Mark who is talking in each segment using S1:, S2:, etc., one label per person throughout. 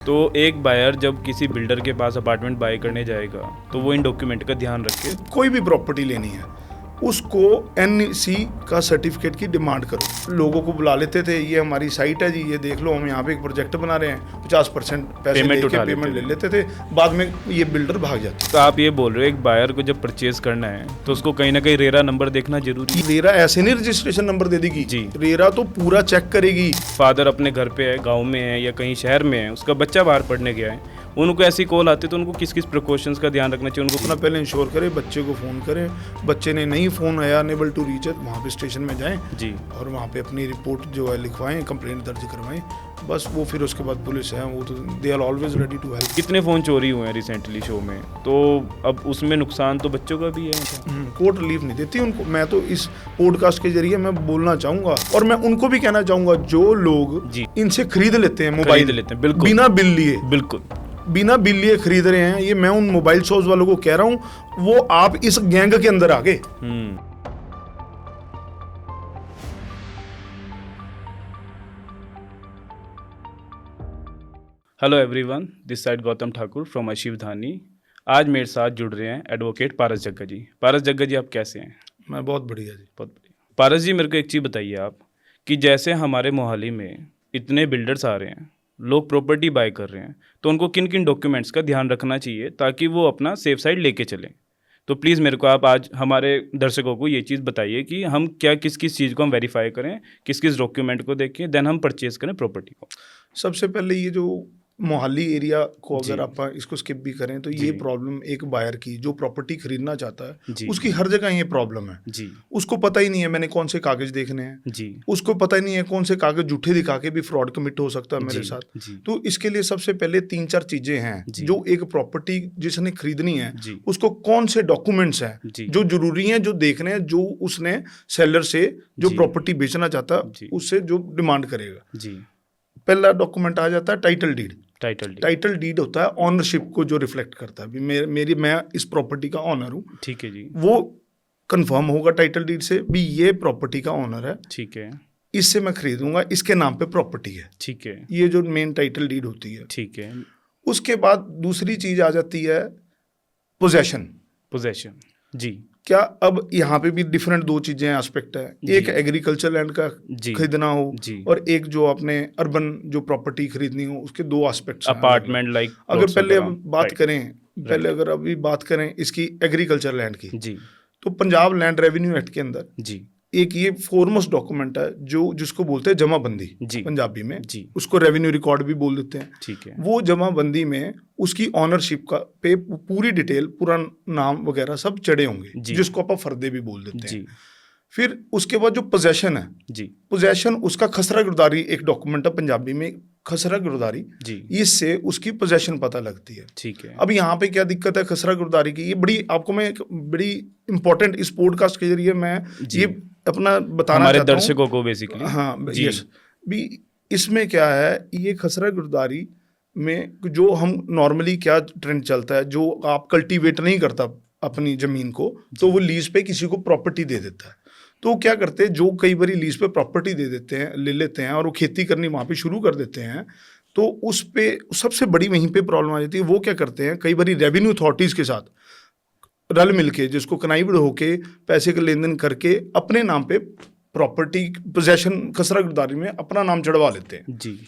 S1: तो एक बायर जब किसी बिल्डर के पास अपार्टमेंट बाय करने जाएगा तो वो इन डॉक्यूमेंट का ध्यान रखे।
S2: कोई भी प्रॉपर्टी लेनी है उसको एनसी का सर्टिफिकेट की डिमांड करो। लोगों को बुला लेते थे, ये हमारी साइट है जी, ये देख लो, हम यहाँ पे एक प्रोजेक्ट बना रहे हैं, 50% पैसे पेमेंट ले लेते थे, बाद में ये बिल्डर भाग जाते।
S1: तो आप ये बोल रहे हो एक बायर को जब परचेज करना है तो उसको कहीं ना कहीं रेरा नंबर देखना जरूरी है।
S2: रेरा ऐसे नहीं रजिस्ट्रेशन नंबर दे देगी
S1: जी,
S2: रेरा तो पूरा चेक करेगी।
S1: फादर अपने घर पे है, गाँव में है या कहीं शहर में है, उसका बच्चा बाहर पढ़ने गया है, उनको ऐसी कॉल आती है तो उनको किस किस प्रिकॉशंस का ध्यान रखना चाहिए? उनको
S2: अपना पहले इंश्योर करें, बच्चे को फ़ोन करें, बच्चे ने नहीं फ़ोन आया अनेबल टू रीच, वहाँ पे स्टेशन में जाएं
S1: जी
S2: और वहाँ पे अपनी रिपोर्ट जो है लिखवाएं, कंप्लेंट दर्ज करवाएं, बस वो फिर उसके बाद पुलिस है, वो तो they are always ready to help.
S1: कितने फ़ोन चोरी हुए हैं रिसेंटली शो में, तो अब उसमें नुकसान तो बच्चों का भी है।
S2: कोर्ट रिलीफ नहीं देती उनको। मैं तो इस पॉडकास्ट के जरिए मैं बोलना चाहूँगा और मैं उनको भी कहना चाहूँगा जो लोग
S1: जी
S2: इनसे खरीद लेते हैं मोबाइल
S1: लेते हैं, बिल्कुल
S2: बिना बिल लिए,
S1: बिल्कुल
S2: बिना बिल लिए खरीद रहे हैं, ये मैं उन मोबाइल शॉप्स वालों को कह रहा हूँ, वो आप इस गैंग के अंदर आ गए।
S1: Hello everyone, this side Gautam Thakur from अशिवधानी। आज मेरे साथ जुड़ रहे हैं एडवोकेट पारस जग्गा जी। पारस जग्गा जी, आप कैसे हैं?
S2: मैं बहुत बढ़िया जी,
S1: बहुत बढ़िया। पारस जी, मेरे को एक चीज़ बताइए आप कि जैसे हमारे मोहाली में इतने बिल्डर्स आ रहे हैं, लोग प्रॉपर्टी बाय कर रहे हैं, तो उनको किन किन डॉक्यूमेंट्स का ध्यान रखना चाहिए ताकि वो अपना सेफ साइड लेके चलें? तो प्लीज़ मेरे को आप आज हमारे दर्शकों को ये चीज़ बताइए कि हम क्या किस किस चीज़ को हम वेरीफाई करें, किस किस डॉक्यूमेंट को देखें, देन हम परचेज करें प्रॉपर्टी को।
S2: सबसे पहले ये जो मोहाली एरिया को अगर आप इसको स्किप भी करें तो ये प्रॉब्लम एक बायर की जो प्रॉपर्टी खरीदना चाहता है उसकी हर जगह ये प्रॉब्लम है
S1: जी।
S2: उसको पता ही नहीं है मैंने कौन से कागज देखने हैं जी। उसको पता ही नहीं है कौन से कागज झूठे दिखा के भी फ्रॉड कमिट हो सकता है मेरे साथ जी। तो इसके लिए सबसे पहले 3-4 चीजें हैं जो एक प्रॉपर्टी जिसने खरीदनी है उसको कौन से डॉक्यूमेंट्स हैं जो जरूरी हैं, जो देखने हैं, जो उसने सेलर से जो प्रॉपर्टी बेचना चाहता है उससे जो डिमांड करेगा जी। पहला डॉक्यूमेंट आ जाता है टाइटल डीड। टाइटल डीड होता है ऑनरशिप को जो रिफ्लेक्ट करता है, मैं इस प्रॉपर्टी का ऑनर हूँ, ठीक है जी। वो कंफर्म होगा टाइटल डीड से भी ये प्रॉपर्टी का ऑनर है, ठीक है, इससे मैं खरीदूंगा, इसके नाम पे प्रॉपर्टी है, ठीक है। ये जो मेन टाइटल डीड होती है, ठीक है। उसके बाद दूसरी चीज आ जाती है पोजेशन जी। क्या अब यहाँ पे भी डिफरेंट 2 चीजें एस्पेक्ट है, एक एग्रीकल्चर लैंड का खरीदना हो और एक जो अपने अर्बन जो प्रॉपर्टी खरीदनी हो, उसके 2 एस्पेक्ट्स, अपार्टमेंट लाइक। अगर पहले अगर अभी बात करें इसकी एग्रीकल्चर लैंड की जी, तो पंजाब लैंड रेवेन्यू एक्ट के अंदर जी एक ये फॉरमोस्ट डॉक्यूमेंट है जो जिसको बोलते हैं जमाबंदी पंजाबी में जी, उसको रेवेन्यू रिकॉर्ड भी बोल देते हैं, ठीक है। वो जमाबंदी में उसकी ऑनरशिप का पे पूरी डिटेल, पूरा नाम वगैरह सब चढ़े होंगे, जिसको आप फर्दे भी बोल देते हैं। फिर उसके बाद जो पोजेशन है जी, पोजेशन उसका खसरा गिरदारी एक डॉक्यूमेंट है पंजाबी में, खसरा गिरदारी जी, इससे उसकी पोजेशन पता लगती है, ठीक है। अब यहाँ पे क्या दिक्कत है खसरा गिरदारी की, ये बड़ी आपको मैं एक बड़ी इंपॉर्टेंट इस पॉडकास्ट के जरिए मैं ये अपना बताना
S1: हमारे दर्शकों को बेसिकली,
S2: हाँ यस भी, इसमें क्या है, ये खसरा गिरदारी में जो हम नॉर्मली क्या ट्रेंड चलता है, जो आप कल्टीवेट नहीं करता अपनी जमीन को तो वो लीज पे किसी को प्रॉपर्टी दे देता है, तो क्या करते हैं, जो कई बार लीज पे प्रॉपर्टी दे देते हैं, ले लेते हैं और वो खेती करनी वहाँ पे शुरू कर देते हैं, तो उस पे सबसे बड़ी वहीं पे प्रॉब्लम आ जाती है। वो क्या करते हैं, कई बार रेवेन्यू अथॉरिटीज़ के साथ रल मिलके, जिसको कनाइबड़ होके पैसे का लेन देन करके अपने नाम पे प्रॉपर्टी पोजेशन खसरा गिरदारी में अपना नाम चढ़वा लेते हैं जी।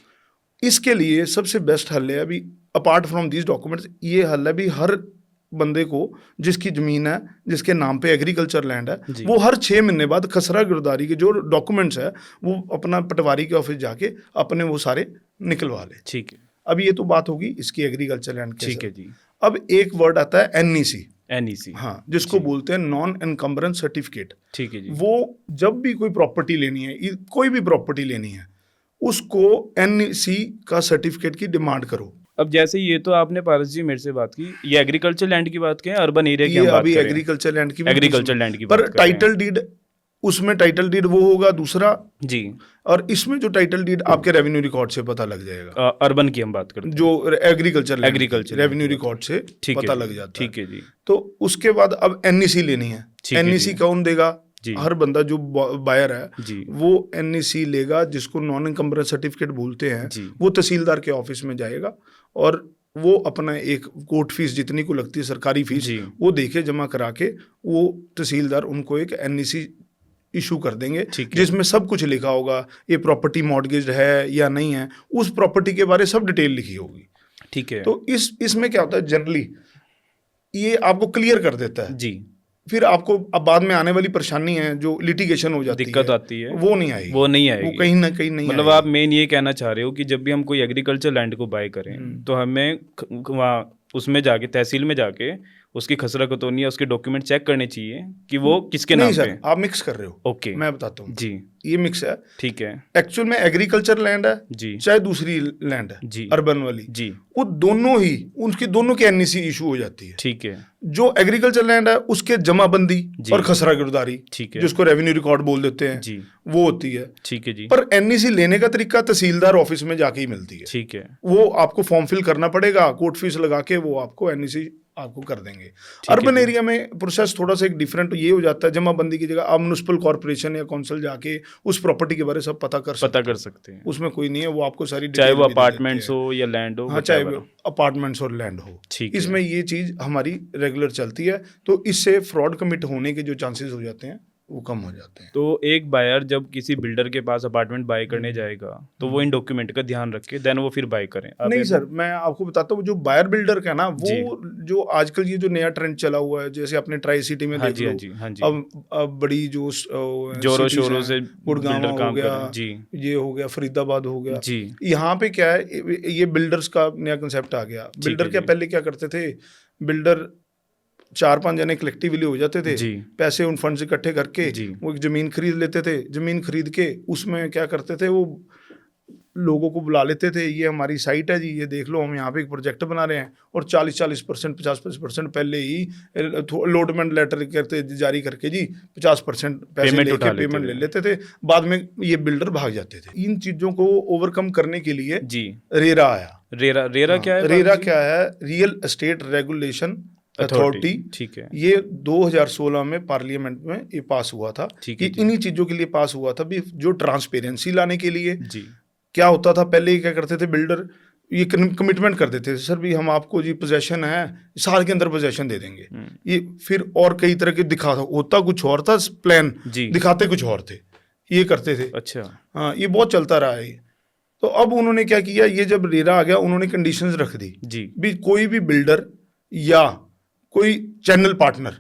S2: इसके लिए सबसे बेस्ट हल है अभी, अपार्ट फ्रॉम दीज डॉक्यूमेंट्स, ये हल है भी हर बंदे को जिसकी ज़मीन है, जिसके नाम पे एग्रीकल्चर लैंड है, वो हर 6 महीने बाद खसरा गिरदारी के जो डॉक्यूमेंट्स है वो अपना पटवारी के ऑफिस जाके अपने वो सारे निकलवा ले, ठीक है। अब ये तो बात होगी इसकी एग्रीकल्चर लैंड की, ठीक है जी। अब एक वर्ड आता है एनईसी, हाँ, जिसको बोलते हैं नॉन एनकम्बरेंस सर्टिफिकेट, ठीक है जी। वो जब भी कोई प्रॉपर्टी लेनी है, कोई भी प्रॉपर्टी लेनी है, उसको एनईसी का सर्टिफिकेट की डिमांड करो।
S1: अब जैसे ये तो आपने पारस जी मेरे से बात की, ये एग्रीकल्चर लैंड की बात करें, अर्बन एरिया की हम बात करें,
S2: एग्रीकल्चर लैंड की
S1: पर
S2: टाइटल डीड, उसमें टाइटल डीड वो होगा दूसरा जी, और इसमें जो टाइटल डीड आपके रेवेन्यू रिकॉर्ड से पता लग जाएगा।
S1: अर्बन की हम बात करते हैं,
S2: जो एग्रीकल्चर रेवेन्यू रिकॉर्ड से पता लग जाता है, ठीक है जी। तो उसके बाद अब एनईसी लेनी है, एनईसी कौन देगा,
S1: जी।
S2: हर बंदा जो बायर है
S1: जी।
S2: वो NEC लेगा, जिसको नॉन इनकम्बरेंस सर्टिफिकेट बोलते हैं।
S1: जी।
S2: वो तहसीलदार के ऑफिस में जाएगा और वो अपना एक कोर्ट फीस जितनी को लगती है सरकारी फीस,
S1: जी।
S2: वो देके जमा करा के वो तहसीलदार उनको एक NEC इशू कर देंगे,
S1: ठीक है।
S2: जिसमें सब कुछ लिखा होगा, ये प्रॉपर्टी मॉर्गेज है या नहीं है, उस प्रॉपर्टी के बारे सब डिटेल लिखी होगी।
S1: ठीक है।
S2: तो इसमें क्या होता है, जनरली ये आपको क्लियर कर देता है।
S1: जी।
S2: फिर आपको अब बाद में आने वाली परेशानी है, जो लिटिगेशन हो जाती
S1: दिक्कत
S2: है,
S1: आती है,
S2: वो नहीं आएगी।
S1: वो नहीं आएगी।
S2: वो कहीं ना कहीं नहीं
S1: मतलब
S2: आएगी।
S1: आप मेन ये कहना चाह रहे हो कि जब भी हम कोई एग्रीकल्चर लैंड को बाय करें तो हमें वहाँ उसमें जाके तहसील में जाके उसकी खसरा खतौनी या उसके डॉक्यूमेंट चेक करने चाहिए कि वो किसके नाम
S2: नहीं
S1: पे
S2: सर,
S1: है।
S2: आप मिक्स कर रहे हो।
S1: ओके।
S2: मैं बताता हूँ
S1: जी।
S2: ये मिक्स है।
S1: ठीक है।
S2: एक्चुअल में एग्रीकल्चर लैंड है,
S1: जी।
S2: चाहे दूसरी लैंड है,
S1: जी।
S2: अर्बन वाली,
S1: जी।
S2: वो दोनों ही उनकी दोनों की NEC इशू हो जाती है।
S1: ठीक है।
S2: जो एग्रीकल्चर लैंड है उसके जमाबंदी
S1: जी।
S2: और खसरा गिरदारी,
S1: ठीक है।
S2: जिसको रेवेन्यू रिकॉर्ड बोल देते हैं,
S1: जी।
S2: वो होती है।
S1: ठीक है जी।
S2: पर NEC लेने का तरीका तहसीलदार ऑफिस में जाके ही मिलती है।
S1: ठीक है।
S2: वो आपको फॉर्म फिल करना पड़ेगा, कोर्ट फीस लगा के वो आपको NEC आपको कर देंगे। अर्बन एरिया में प्रोसेस थोड़ा सा एक डिफरेंट ये हो जाता है, जमाबंदी की जगह आप म्युनिसिपल कॉर्पोरेशन या काउंसिल जाके उस प्रॉपर्टी के बारे सब पता कर सकते हैं। उसमें कोई नहीं है, वो आपको सारी
S1: चाहे वो अपार्टमेंट्स हो या लैंड हो।
S2: हाँ, चाहे वो अपार्टमेंट्स और लैंड हो। इसमें ये चीज़ हमारी रेगुलर चलती है, तो इससे फ्रॉड कमिट होने के जो चांसेस हो जाते हैं वो कम हो जाते हैं।
S1: तो एक बायर जब किसी बिल्डर के पास अपार्टमेंट बाय करने जाएगा तो वो इन डॉक्यूमेंट का ध्यान रखे, देन वो फिर बाय करें।
S2: नहीं सर, मैं आपको बताता हूँ, जो बायर बिल्डर का ना, वो जो आजकल ये जो नया ट्रेंड चला हुआ है, जैसे अपने ट्राई सिटी में देख लो, अब बड़ी जो
S1: जोरों शोरों से
S2: गुड़गांव हो गया, ये हो गया, फरीदाबाद हो गया, यहाँ पे क्या है, ये बिल्डर्स का नया कंसेप्ट आ गया। बिल्डर क्या पहले क्या करते थे, बिल्डर 4-5 जने कलेक्टिवली हो जाते थे, पैसे उन फंड्स इकट्ठे करके वो एक ज़मीन खरीद लेते थे। ज़मीन खरीद के उसमें क्या करते थे, वो लोगों को बुला लेते थे, ये हमारी साइट है जी, ये देख लो, हम यहाँ पे एक प्रोजेक्ट बना रहे हैं, और 40% 50% पहले ही अलॉटमेंट लेटर करते जारी करके जी 50% पैसे लेके पेमेंट ले लेते थे। बाद में ये बिल्डर भाग जाते थे। इन चीज़ों को ओवरकम करने के लिए रेरा आया।
S1: रेरा क्या है?
S2: रेरा क्या है? Real estate regulation authority.
S1: ठीक है।
S2: ये 2016 में पार्लियामेंट में ये पास हुआ था। ये इन्हीं चीज़ों के लिए पास हुआ था भी, जो ट्रांसपेरेंसी लाने के लिए। क्या होता था पहले, क्या करते थे बिल्डर, ये कमिटमेंट कर देते थे, सर भी हम आपको जी पोजेशन है, साल के अंदर पोजेशन दे देंगे। ये फिर और कई तरह के होता कुछ और था, प्लान दिखाते कुछ और थे, ये करते थे।
S1: अच्छा।
S2: हाँ, ये बहुत चलता रहा है। तो अब उन्होंने क्या किया, ये जब रेरा आ गया, उन्होंने कंडीशंस रख दी भी, कोई भी बिल्डर या कोई चैनल पार्टनर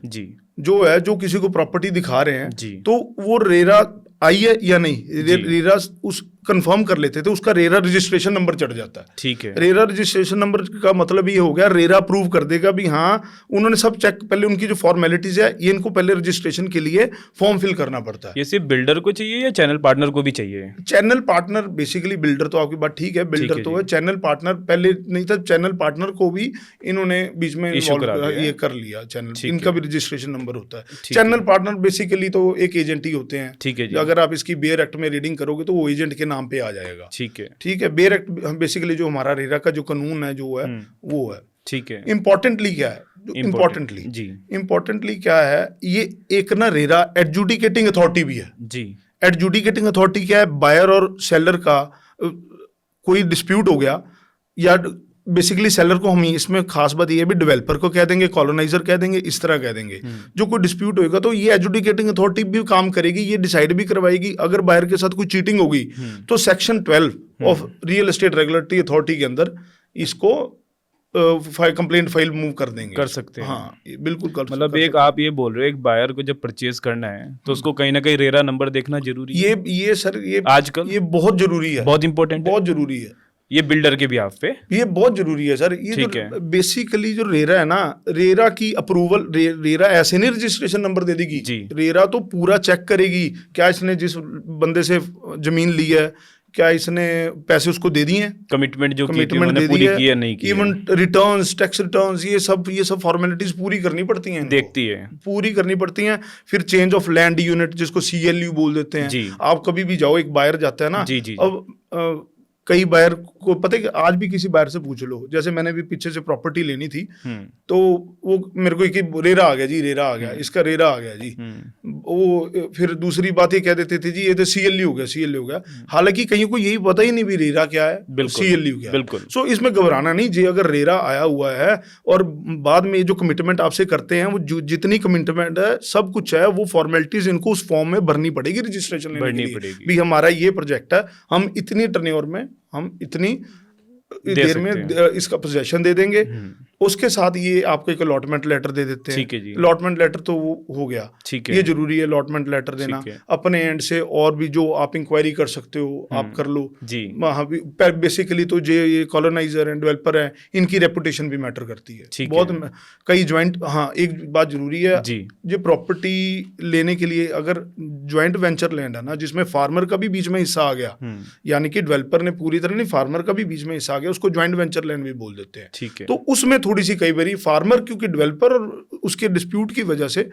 S2: जो है, जो किसी को प्रॉपर्टी दिखा रहे हैं, तो वो रेरा आई है या नहीं, रेरा उस कंफर्म कर लेते थे, उसका रेरा रजिस्ट्रेशन नंबर चढ़ जाता है।
S1: ठीक है।
S2: रेरा रजिस्ट्रेशन नंबर का मतलब ये हो गया, रेरा प्रूव कर देगा भी हाँ उन्होंने सब चेक, पहले उनकी जो फॉर्मेलिटीज है, ये इनको पहले रजिस्ट्रेशन के लिए फॉर्म फिल करना पड़ता है।
S1: ये सिर्फ बिल्डर को चाहिए या चैनल पार्टनर को भी चाहिए?
S2: चैनल पार्टनर, बेसिकली बिल्डर तो आपकी बात ठीक है, बिल्डर तो है, चैनल पार्टनर पहले नहीं था, चैनल पार्टनर को भी इन्होंने बीच में ये कर लिया, चैनल, इनका भी रजिस्ट्रेशन नंबर होता है। चैनल पार्टनर बेसिकली तो एक एजेंट ही होते हैं।
S1: ठीक है।
S2: अगर आप इसकी बेयर एक्ट में रीडिंग करोगे तो वो एजेंट के नाम पे आ जाएगा।
S1: ठीक है।
S2: ठीक है। बेयर एक्ट बेसिकली जो हमारा रेरा का जो कानून है, जो है वो है।
S1: ठीक है।
S2: इम्पोर्टेंटली क्या है, इम्पोर्टेंटली क्या है, ये एक ना रेरा एडजुडिकेटिंग अथॉरिटी भी है जी। एडजुडिकेटिंग अथॉरिटी क्या है, बायर और सेलर का कोई डिस्प्यूट हो गया, या बेसिकली सेलर को हम इसमें खास बात ये भी डेवलपर को कह देंगे, कॉलोनाइजर कह देंगे, इस तरह कह देंगे। जो कोई डिस्प्यूट होगा तो ये एडजुडिकेटिंग अथॉरिटी भी काम करेगी, ये डिसाइड भी करवाएगी। अगर बायर के साथ कोई चीटिंग होगी तो section 12 of real estate regulatory authority के अंदर इसको कंप्लेंट फाइल मूव कर देंगे, कर सकते हैं। हाँ, बिल्कुल कर।
S1: मतलब एक आप ये बोल रहे हो, एक बायर को जब परचेज करना है तो उसको कहीं ना कहीं रेरा नंबर देखना जरूरी है।
S2: ये सर, ये आजकल ये बहुत जरूरी है,
S1: बहुत इंपॉर्टेंट, बहुत
S2: जरूरी है।
S1: ये बिल्डर के भी आप पे
S2: ये बहुत जरूरी है सर। ये जो बेसिकली जो रेरा है ना, रेरा की अप्रूवल, रेरा ऐसे नहीं रजिस्ट्रेशन नंबर दे देगी जी। रेरा तो पूरा चेक करेगी, क्या इसने जिस बंदे से जमीन ली है, क्या इसने पैसे उसको दे दिए हैं, कमिटमेंट दे दी है, नहीं की, इवन रिटर्न्स, टैक्स रिटर्न्स, ये सब फॉर्मेलिटीज पूरी करनी पड़ती हैं,
S1: देखती है,
S2: पूरी करनी पड़ती हैं। फिर चेंज ऑफ लैंड यूनिट, जिसको CLU बोल देते हैं। आप कभी भी जाओ, एक बायर जाता है ना, अब कई बायर को पता है कि आज भी किसी बायर से पूछ लो, जैसे मैंने भी पीछे से प्रॉपर्टी लेनी थी तो वो मेरे को एक रेरा आ गया जी, रेरा आ गया, इसका रेरा आ गया जी, वो फिर दूसरी बात ये कह देते थे जी ये तो CLU हो गया, CLU हो गया, हालांकि कहीं को यही पता ही नहीं भी रेरा क्या है, CLU क्या है। सो इसमें घबराना नहीं जी, अगर रेरा आया हुआ है और बाद में जो कमिटमेंट आपसे करते हैं वो जितनी कमिटमेंट है सब कुछ है, वो फॉर्मेलिटीज इनको उस फॉर्म में भरनी पड़ेगी, रजिस्ट्रेशन लेने के लिए भी हमारा ये प्रोजेक्ट है, हम इतनी टर्नओवर में हम इतनी देर में इसका पोजेशन दे देंगे, उसके साथ ये आपको एक अलॉटमेंट लेटर दे देते हैं। अलॉटमेंट लेटर तो वो हो गया, ये जरूरी है अलॉटमेंट लेटर देना। अपने एंड से और भी जो आप इंक्वायरी कर सकते हो आप कर लो जी। बेसिकली तो ये कॉलोनाइजर एंड डेवलपर है, इनकी रेपुटेशन भी मैटर करती है बहुत। कई ज्वाइंट, हाँ एक बात जरूरी है जी, ये प्रॉपर्टी लेने के लिए अगर ज्वाइंट वेंचर लैंड है ना, जिसमें फार्मर का भी बीच में हिस्सा आ गया, यानी कि डेवलपर ने पूरी तरह नहीं, फार्मर का भी बीच में हिस्सा आ गया, उसको ज्वाइंट वेंचर लैंड भी बोल देते हैं। ठीक है, तो उसमें थोड़ी सी कई बारी फार्मर, क्योंकि डेवलपर और उसके डिस्प्यूट की वजह से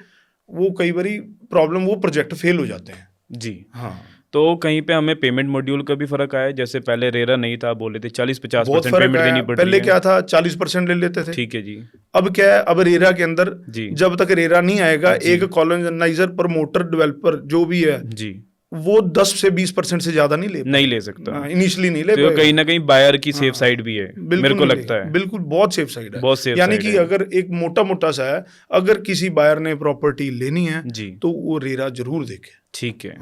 S2: वो कई बारी प्रॉब्लम, वो प्रोजेक्ट फेल हो जाते हैं जी। हाँ,
S1: तो कहीं पे हमें पेमेंट मॉड्यूल का भी फर्क आया, जैसे पहले रेरा नहीं था, बोले थे 40-50% पेमेंट देनी पड़ती है,
S2: पहले क्या था 40% ले लेते थे,
S1: ठीक है जी।
S2: अब क्या है, अब रेरा के अंदर जब तक रेरा नहीं आएगा, एक कॉलोनाइजर प्रमोटर डेवलपर जो भी है जी, वो 10 से 20% से ज्यादा नहीं ले सकता, इनिशियली नहीं ले, तो
S1: कहीं ना कहीं बायर की सेफ साइड भी है, मेरे को लगता है
S2: बिल्कुल बहुत सेफ साइड है, बहुत सेफ, यानी कि अगर एक मोटा सा है, अगर किसी बायर ने प्रॉपर्टी लेनी है जी, तो वो रेरा जरूर देखे,
S1: ठीक है।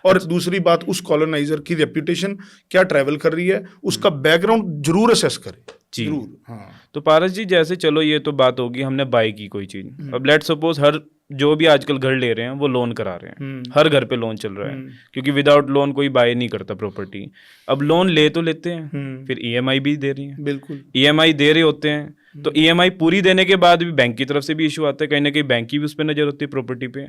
S2: और दूसरी बात, उस कॉलोनाइजर की रेप्यूटेशन क्या ट्रैवल कर रही है, उसका बैकग्राउंड जरूर असेस करे जी। जरूर, हाँ।
S1: तो पारस जी, जैसे चलो ये तो बात होगी हमने बाय की कोई चीज, अब लेट सपोज हर जो भी आजकल घर ले रहे हैं वो लोन करा रहे हैं, हर घर पे लोन चल रहा है, क्योंकि विदाउट लोन कोई बाय नहीं करता प्रॉपर्टी। अब लोन ले तो लेते हैं, फिर EMI भी दे रही है,
S2: बिल्कुल
S1: EMI दे रहे होते हैं, तो EMI पूरी देने के बाद भी बैंक की तरफ से भी इशू आता है, कहीं ना कहीं बैंक की भी उस पर नजर होती है प्रॉपर्टी पे,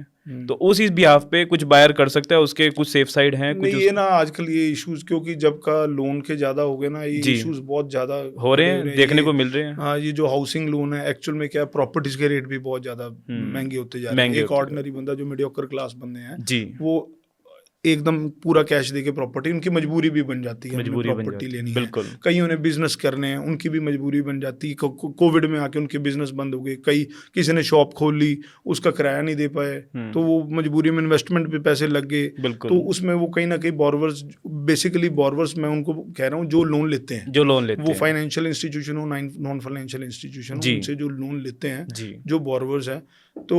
S1: तो उस इस बिहाफ पे कुछ बायर कर सकता है, उसके कुछ सेफ साइड हैं कुछ
S2: ये ना आजकल ये इश्यूज, क्योंकि जब का लोन के ज्यादा हो गए ना, ये इश्यूज बहुत ज्यादा
S1: हो रहे हैं, देखने को मिल रहे हैं।
S2: हाँ, ये जो हाउसिंग लोन है एक्चुअल में क्या है, प्रॉपर्टीज के रेट भी बहुत ज्यादा महंगे होते जा रहे हैं। एक ऑर्डिनरी बंदा जो मीडियोकर क्लास बंदे हैं जी, वो एकदम पूरा कैश देके प्रॉपर्टी, उनकी मजबूरी भी बन जाती है, प्रॉपर्टी लेनी है। कईयों ने बिजनेस करने हैं, उनकी भी मजबूरी बन जाती है। कोविड में आके उनके बिजनेस बंद हो गए, किसी ने शॉप खोल ली, उसका किराया नहीं दे पाए, तो वो मजबूरी में इन्वेस्टमेंट पे पैसे लग गए, तो उसमें वो कहीं ना कहीं बोरवर्स, बेसिकली बोरवर्स मैं उनको कह रहा हूँ जो लोन लेते हैं, वो फाइनेंशियल इंस्टीट्यूशन हो, नॉन फाइनेंशियल इंस्टीट्यूशन हो, उनसे जो लोन लेते हैं, जो बोरवर्स है, तो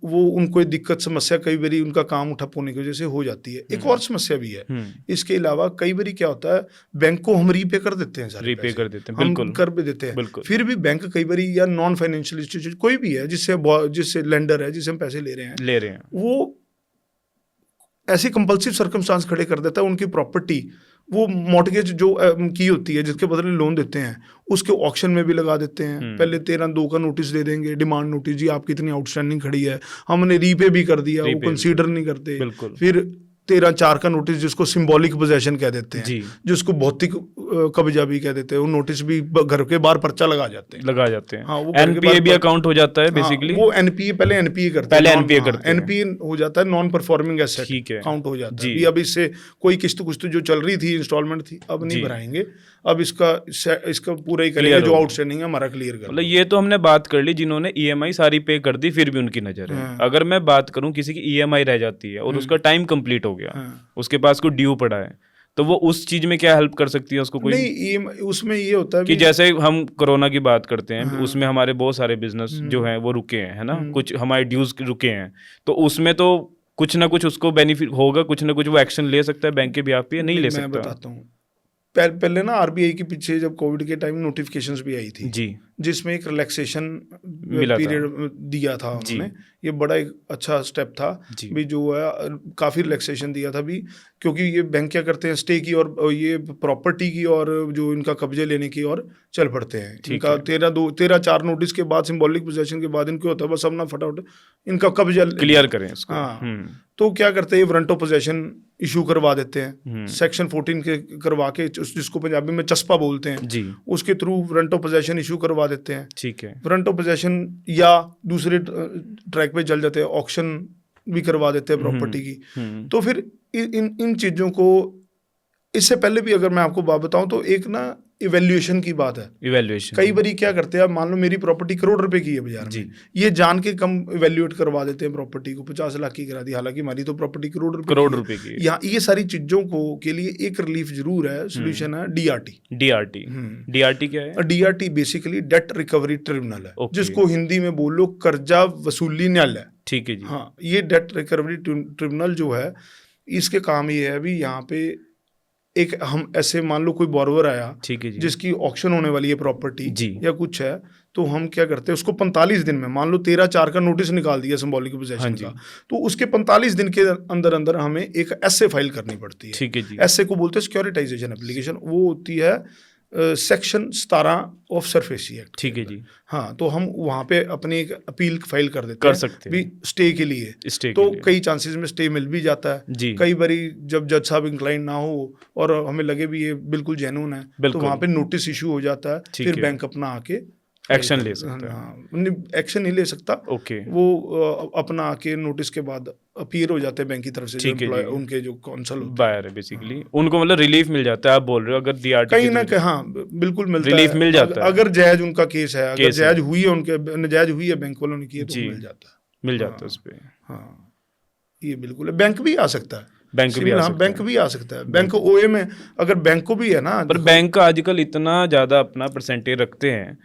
S2: वो उनको दिक्कत समस्या कई बारी उनका काम ठप होने की वजह से हो जाती है। एक और समस्या भी है इसके अलावा, कई बारी क्या होता है, बैंक को हम रीपे कर देते हैं,
S1: रीपे कर देते हैं,
S2: बिल्कुल कर भी देते हैं, फिर भी बैंक कई बारी, या नॉन फाइनेंशियल इंस्टीट्यूशन कोई भी है जिससे लेंडर है, जिससे हम पैसे ले रहे हैं, वो ऐसे कंपल्सिव सर्कमस्टांस खड़े कर देता है, उनकी प्रॉपर्टी, वो मॉर्टगेज जो की होती है जिसके बदले लोन देते हैं, उसके ऑक्शन में भी लगा देते हैं। पहले 13(2) का नोटिस दे देंगे, डिमांड नोटिस, जी आपकी इतनी आउटस्टैंडिंग खड़ी है, हमने रीपे भी कर दिया, वो कंसीडर नहीं करते। फिर 13(4) का नोटिस, जिसको सिंबॉलिक पोजेशन कह देते हैं, जिसको भौतिक कब्जा भी कह देते हैं, वो नोटिस भी घर के बाहर पर्चा लगा जाते हैं। हाँ, वो
S1: NPA भी अकाउंट हो जाता है बेसिकली।
S2: वो NPA पहले NPA करते हैं, NPA हो जाता है, नॉन परफॉर्मिंग एसेट काउंट हो जाता है। अब इससे कोई किस्त कुछ जो चल रही थी, इंस्टॉलमेंट थी, अब नहीं भराएंगे, अब इसका पूरा ही करेंगे, जो आउटस्टैंडिंग है हमारा क्लियर कर।
S1: मतलब ये तो हमने बात कर ली जिन्होंने EMI सारी पे कर दी, फिर भी उनकी नजर है। अगर मैं बात करूं किसी की EMI रह जाती है और उसका टाइम कंप्लीट हो गया, उसके पास कोई ड्यू पड़ा है, तो वो उस चीज में क्या हेल्प कर सकती है उसको? कोई
S2: नहीं, उसमें ये होता है
S1: कि जैसे हम कोरोना की बात करते हैं, उसमें हमारे बहुत सारे बिजनेस जो हैं वो रुके हैं, है ना, कुछ हमारे ड्यूज रुके हैं, तो उसमें तो कुछ ना कुछ उसको बेनिफिट होगा, कुछ ना कुछ वो एक्शन ले सकता है बैंक के बिहाफ पे, नहीं ले सकता?
S2: मैं बताता हूँ, पहले ना RBI के पीछे जब कोविड के टाइम नोटिफिकेशंस भी आई थी जी, जिसमें एक रिलैक्सेशन पीरियड दिया था उन्होंने, ये बड़ा एक अच्छा स्टेप था भी, जो है काफ़ी रिलैक्सेशन दिया था भी, क्योंकि ये बैंक क्या करते हैं, स्टे की और ये प्रॉपर्टी की और जो इनका कब्जे लेने की और चल पड़ते हैं। इनका 13(4) नोटिस के बाद, सिंबॉलिक पोजेशन के बाद इनको होता है बस अपना फटाफट इनका कब्जा
S1: क्लियर करें इसको।
S2: हाँ, तो क्या करते हैं, वारंट ऑफ पोजेशन इशू करवा देते हैं, सेक्शन 14 के करवा के, जिसको पंजाबी में चस्पा बोलते हैं जी, उसके through warrant of possession issue करवा देते हैं।
S1: ठीक है,
S2: वारंट ऑफ पोजेशन, या दूसरे ट्रैक पे चल जाते हैं, ऑक्शन भी करवा देते हैं प्रॉपर्टी की। तो फिर इन चीज़ों को इससे पहले भी अगर मैं आपको बात बताऊं तो एक ना इवैल्यूएशन की बात है।
S1: इवैल्यूएशन
S2: कई बारी क्या करते हैं, मान लो मेरी प्रॉपर्टी करोड़ रुपए की है बाजार
S1: जी।
S2: में, ये जान के कम इवैल्यूएट करवा देते हैं प्रॉपर्टी को, 50 लाख की करा दी, हालांकि हमारी तो प्रॉपर्टी करोड़
S1: रुपए की है।
S2: यहाँ ये सारी चीजों को के लिए एक रिलीफ जरूर है, सोल्यूशन है डीआरटी।
S1: डीआरटी क्या है?
S2: DRT basically date recovery tribunal है,
S1: Okay.
S2: जिसको हिंदी में बोलो कर्जा वसूली न्यायालय।
S1: ठीक है जी।
S2: हाँ, ये डेट रिकवरी ट्रिब्यूनल जो है, इसके काम ये है अभी यहाँ पे एक हम ऐसे मान लो कोई बोरोवर आया,
S1: ठीक है जी,
S2: जिसकी ऑक्शन होने वाली है प्रॉपर्टी
S1: जी।
S2: या कुछ है, तो हम क्या करते हैं उसको 45 दिन में, मान लो 13/4 का नोटिस निकाल दिया सिंबॉलिक
S1: हाँ
S2: पोजेशन
S1: जी।
S2: का, तो उसके 45 दिन के अंदर अंदर हमें एक एसए फाइल करनी पड़ती है।
S1: ठीक है जी।
S2: एसए को बोलते हैं सिक्योरिटाइजेशन एप्लीकेशन, वो होती है सेक्शन 17 ऑफ सरफेसी एक्ट।
S1: ठीक है जी।
S2: हाँ, तो हम वहाँ पे अपनी एक अपील फाइल कर देते
S1: कर
S2: हैं
S1: सकते हैं
S2: भी स्टे के लिए।
S1: स्टे
S2: तो
S1: के लिए।
S2: कई चांसेस में स्टे मिल भी जाता है।
S1: जी।
S2: कई बारी जब जज साहब इंक्लाइन ना हो और हमें लगे भी ये बिल्कुल जेन्युइन है, तो
S1: बिल्कुल।
S2: वहाँ पे नोटिस इशू हो जाता है,
S1: ठीक
S2: फिर
S1: है।
S2: बैंक अपना आके
S1: एक्शन ले सकता है।
S2: हाँ, एक्शन नहीं ले सकता,
S1: ओके।
S2: वो अपना आके नोटिस के बाद अपीयर हो जाते हैं बैंक की तरफ से, जो
S1: ठीक है जी।
S2: उनके जो कौंसल होते हैं,
S1: बायर है बेसिकली, उनको मतलब रिलीफ मिल जाता है। आप बोल रहे हो अगर डीआरटी
S2: कहीं ना कहीं, हाँ बिल्कुल मिलता है,
S1: रिलीफ मिल जाता है।
S2: अगर जायज उनका केस है, अगर
S1: केस है।
S2: जायज हुई है, उनके नाजायज हुई है बैंक वालों ने की है, तो
S1: जी।
S2: मिल जाता है।
S1: मिल जाता है उस पे।
S2: हाँ, ये बिल्कुल है। बैंक भी आ सकता है,
S1: बैंक भी आ
S2: हाँ,
S1: सकता
S2: बैंक भी आ सकता है। बैंक ओए में अगर बैंक को भी है ना,
S1: पर बैंक का आजकल इतना ज्यादा अपना परसेंटेज रखते हैं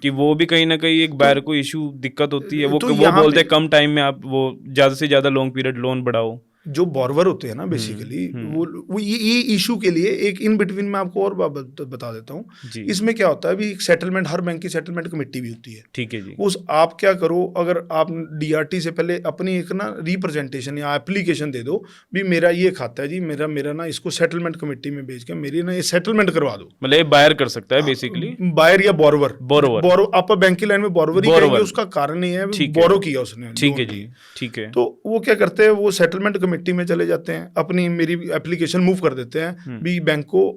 S1: कि वो भी कहीं ना कहीं एक बायर को इशू दिक्कत होती है। वो बोलते हैं कम टाइम में आप वो ज्यादा से ज्यादा लॉन्ग पीरियड लोन बढ़ाओ।
S2: जो बोरवर होते हैं ना बेसिकली, वो ये इशू के लिए एक इन बिटवीन में आपको और बता देता हूँ।
S1: जी।
S2: इसमें क्या होता है, अभी एक सेटलमेंट, हर बैंक की सेटलमेंट कमेटी भी होती है।
S1: ठीक है जी।
S2: उस आप क्या करो, अगर आप डीआरटी से पहले अपनी एक ना रिप्रेजेंटेशन या एप्लीकेशन दे दो भी मेरा ये खाता है जी, मेरा ना इसको सेटलमेंट कमेटी में भेज के मेरी ना ये सेटलमेंट करवा दो।
S1: मतलब ये बायर कर सकता है बेसिकली,
S2: बायर या बोरोवर।
S1: बोरोवर
S2: आप बैंक की लाइन में बोरोवर ही कहेंगे, उसका कारण ये है बोरो किया उसने।
S1: ठीक है जी। ठीक है।
S2: तो वो क्या करते हैं, वो सेटलमेंट कमेटी में चले जाते हैं, अपनी मेरी एप्लीकेशन मूव कर देते हैं भी बैंक को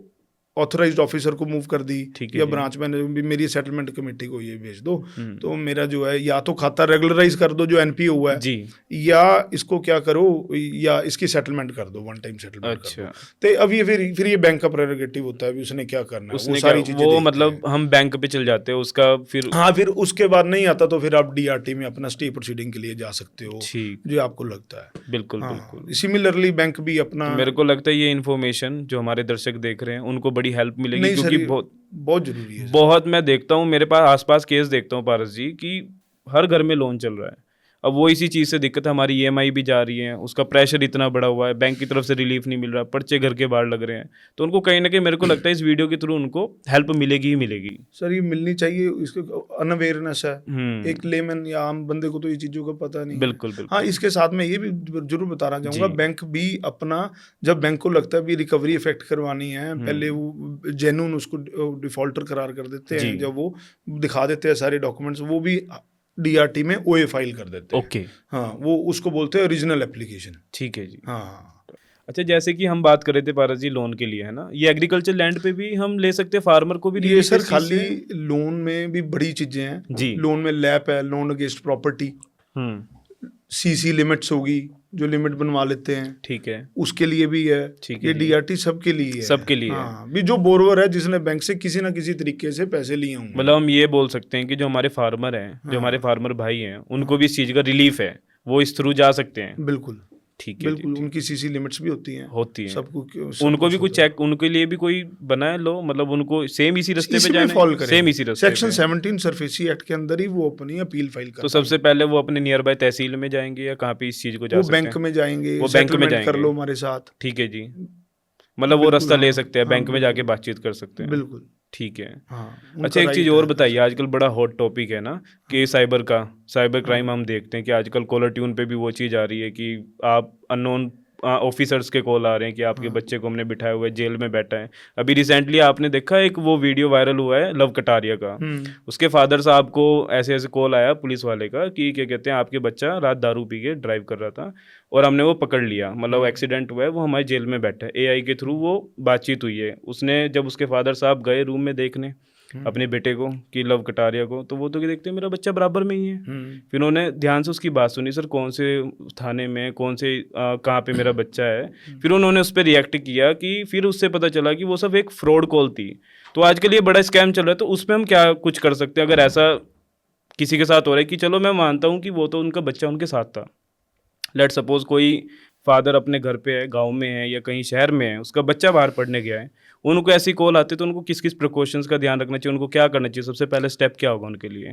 S2: ऑथराइज्ड ऑफिसर को मूव कर दी, या ब्रांच मैनेजर भी मेरी सेटलमेंट कमेटी को ये भेज दो, तो मेरा जो है या तो खाता रेगुलराइज कर दो जो एनपीओ हुआ है
S1: जी,
S2: या इसको क्या करो, या इसकी सेटलमेंट कर दो, वन टाइम सेटलमेंट कर दो। तो अब ये फिर ये बैंक का प्रेरोगेटिव होता है, उसने क्या करना है, वो सारी चीजें
S1: वो मतलब हम बैंक पे चल जाते हैं उसका फिर।
S2: हाँ, फिर उसके बाद नहीं आता तो फिर आप डीआरटी में अपना स्टे प्रोसीडिंग के लिए जा सकते हो, जो आपको लगता है।
S1: बिल्कुल बिल्कुल।
S2: सिमिलरली बैंक भी अपना,
S1: मेरे को लगता है ये इन्फॉर्मेशन जो हमारे दर्शक देख रहे हैं उनको बड़ी हेल्प मिलेगी, क्योंकि
S2: बहुत जरूरी है।
S1: बहुत मैं देखता हूँ, मेरे पास आसपास केस देखता हूँ पारस जी, कि हर घर में लोन चल रहा है। अब वो इसी चीज़ से दिक्कत है, हमारी ईएमआई भी जा रही है, उसका प्रेशर इतना बड़ा हुआ है, बैंक की तरफ से रिलीफ नहीं मिल रहा, पर्चे घर के बाहर लग रहे हैं, तो उनको कहीं ना कहीं मेरे को लगता है इस वीडियो के थ्रू उनको हेल्प मिलेगी ही मिलेगी।
S2: सर ये मिलनी चाहिए, इसके अनअवेयरनेस है, एक लेमन या आम बंदे को तो ये चीज़ों का पता नहीं।
S1: बिल्कुल बिल्कुल।
S2: हाँ, इसके साथ में ये भी जरूर बताना चाहूँगा, बैंक भी अपना, जब बैंक को लगता है भी रिकवरी इफेक्ट करवानी है, पहले वो जेन्युइन उसको डिफॉल्टर करार कर देते हैं, जब वो दिखा देते हैं सारे डॉक्यूमेंट्स, वो भी डीआरटी में ओए फाइल कर देते हैं।
S1: ओके।
S2: हाँ, वो उसको बोलते हैं ओरिजिनल एप्लीकेशन।
S1: ठीक है जी।
S2: हाँ।
S1: अच्छा, जैसे कि हम बात कर रहे थे पारस जी लोन के लिए, है ना, ये एग्रीकल्चर लैंड पे भी हम ले सकते हैं, फार्मर को भी।
S2: ये सर खाली लोन में भी बड़ी चीजें हैं
S1: जी।
S2: लोन में लैप है, loan against property, CC limits होगी, जो लिमिट बनवा लेते हैं, ठीक है, उसके लिए भी है। ये डीआरटी सबके लिए है, सबके लिए। हाँ, भी जो बोरोवर है जिसने बैंक से किसी ना किसी तरीके से पैसे लिए होंगे,
S1: मतलब हम ये बोल सकते हैं कि जो हमारे फार्मर हैं, जो हमारे फार्मर भाई हैं, उनको भी इस चीज़ का रिलीफ है, वो इस थ्रू जा सकते हैं।
S2: बिल्कुल ठीक है, बिल्कुल। उनकी सीसी लिमिट्स भी होती हैं सबको,
S1: उनको भी कुछ चेक, उनके लिए भी कोई बनाए लो, मतलब उनको सेम इसी रास्ते पे जाना है, सेम इसी रास्ते।
S2: सेक्शन 17 सरफेसी एक्ट के अंदर ही वो अपनी अपील फाइल करते हैं।
S1: तो सबसे पहले वो अपने नियर बाय तहसील में जाएंगे या कहाँ पे इस चीज को जा सकते हैं?
S2: वो बैंक में जाएंगे,
S1: वो बैंक में जाएंगे,
S2: कर लो हमारे साथ,
S1: ठीक है जी, मतलब वो रास्ता ले सकते हैं, बैंक में जाके बातचीत कर सकते हैं।
S2: बिल्कुल
S1: ठीक है।
S2: हाँ,
S1: अच्छा, एक चीज़ और बताइए, आजकल बड़ा हॉट टॉपिक है ना कि साइबर क्राइम हम देखते हैं कि आजकल कॉलर ट्यून पे भी वो चीज़ आ रही है कि आप अननोन ऑफिसर्स के कॉल आ रहे हैं कि आपके बच्चे को हमने बिठाया हुआ है, जेल में बैठा है। अभी रिसेंटली आपने देखा एक वो वीडियो वायरल हुआ है लव कटारिया का, उसके फादर साहब को ऐसे ऐसे कॉल आया पुलिस वाले का कि क्या कहते हैं आपके बच्चा रात दारू पी के ड्राइव कर रहा था और हमने वो पकड़ लिया, मतलब एक्सीडेंट हुआ है, वो हमारे जेल में बैठा है। एआई के थ्रू वो बातचीत हुई है। उसने जब उसके फादर साहब गए रूम में देखने अपने बेटे को कि लव कटारिया को, तो वो तो क्या देखते हैं मेरा बच्चा बराबर में ही है। फिर उन्होंने ध्यान से उसकी बात सुनी, सर कौन से थाने में, कौन से कहाँ पे मेरा बच्चा है। फिर उन्होंने उस पर रिएक्ट किया कि फिर उससे पता चला कि वो सब एक फ्रॉड कॉल थी। तो आजकल ये बड़ा स्कैम चल रहा है, तो उसमें हम क्या कुछ कर सकते हैं अगर ऐसा किसी के साथ हो रहा है कि चलो मैं मानता हूँ कि वो तो उनका बच्चा उनके साथ था, लेट सपोज कोई फादर अपने घर पे है, गांव में है या कहीं शहर में है, उसका बच्चा बाहर पढ़ने गया है, उनको ऐसी कॉल आती है तो उनको किस किस प्रिकॉशंस का ध्यान रखना चाहिए, उनको क्या करना चाहिए, सबसे पहले स्टेप क्या होगा उनके लिए?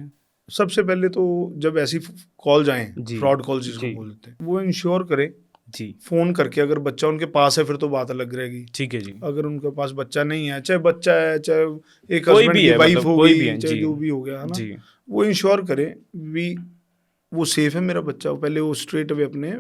S2: सबसे पहले तो जब ऐसी कॉल आएँ,
S1: जी।
S2: फ्रॉड कॉल जिसको
S1: जी।
S2: बोलते हैं, वो इंश्योर करें
S1: जी,
S2: फ़ोन करके, अगर बच्चा उनके पास है फिर तो बात अलग रहेगी।
S1: ठीक है जी।
S2: अगर उनके पास बच्चा नहीं है, चाहे बच्चा है, चाहे एक
S1: कोई
S2: हस्बैंड
S1: भी
S2: की
S1: है,
S2: वाइफ
S1: मतलब
S2: हो
S1: कोई
S2: गई,
S1: भी है,
S2: चाहे
S1: जी।
S2: जो भी हो गया, है ना,
S1: जी,
S2: वो इंश्योर करें भी वो सेफ है मेरा बच्चा। पहले वो स्ट्रेट अवे अपने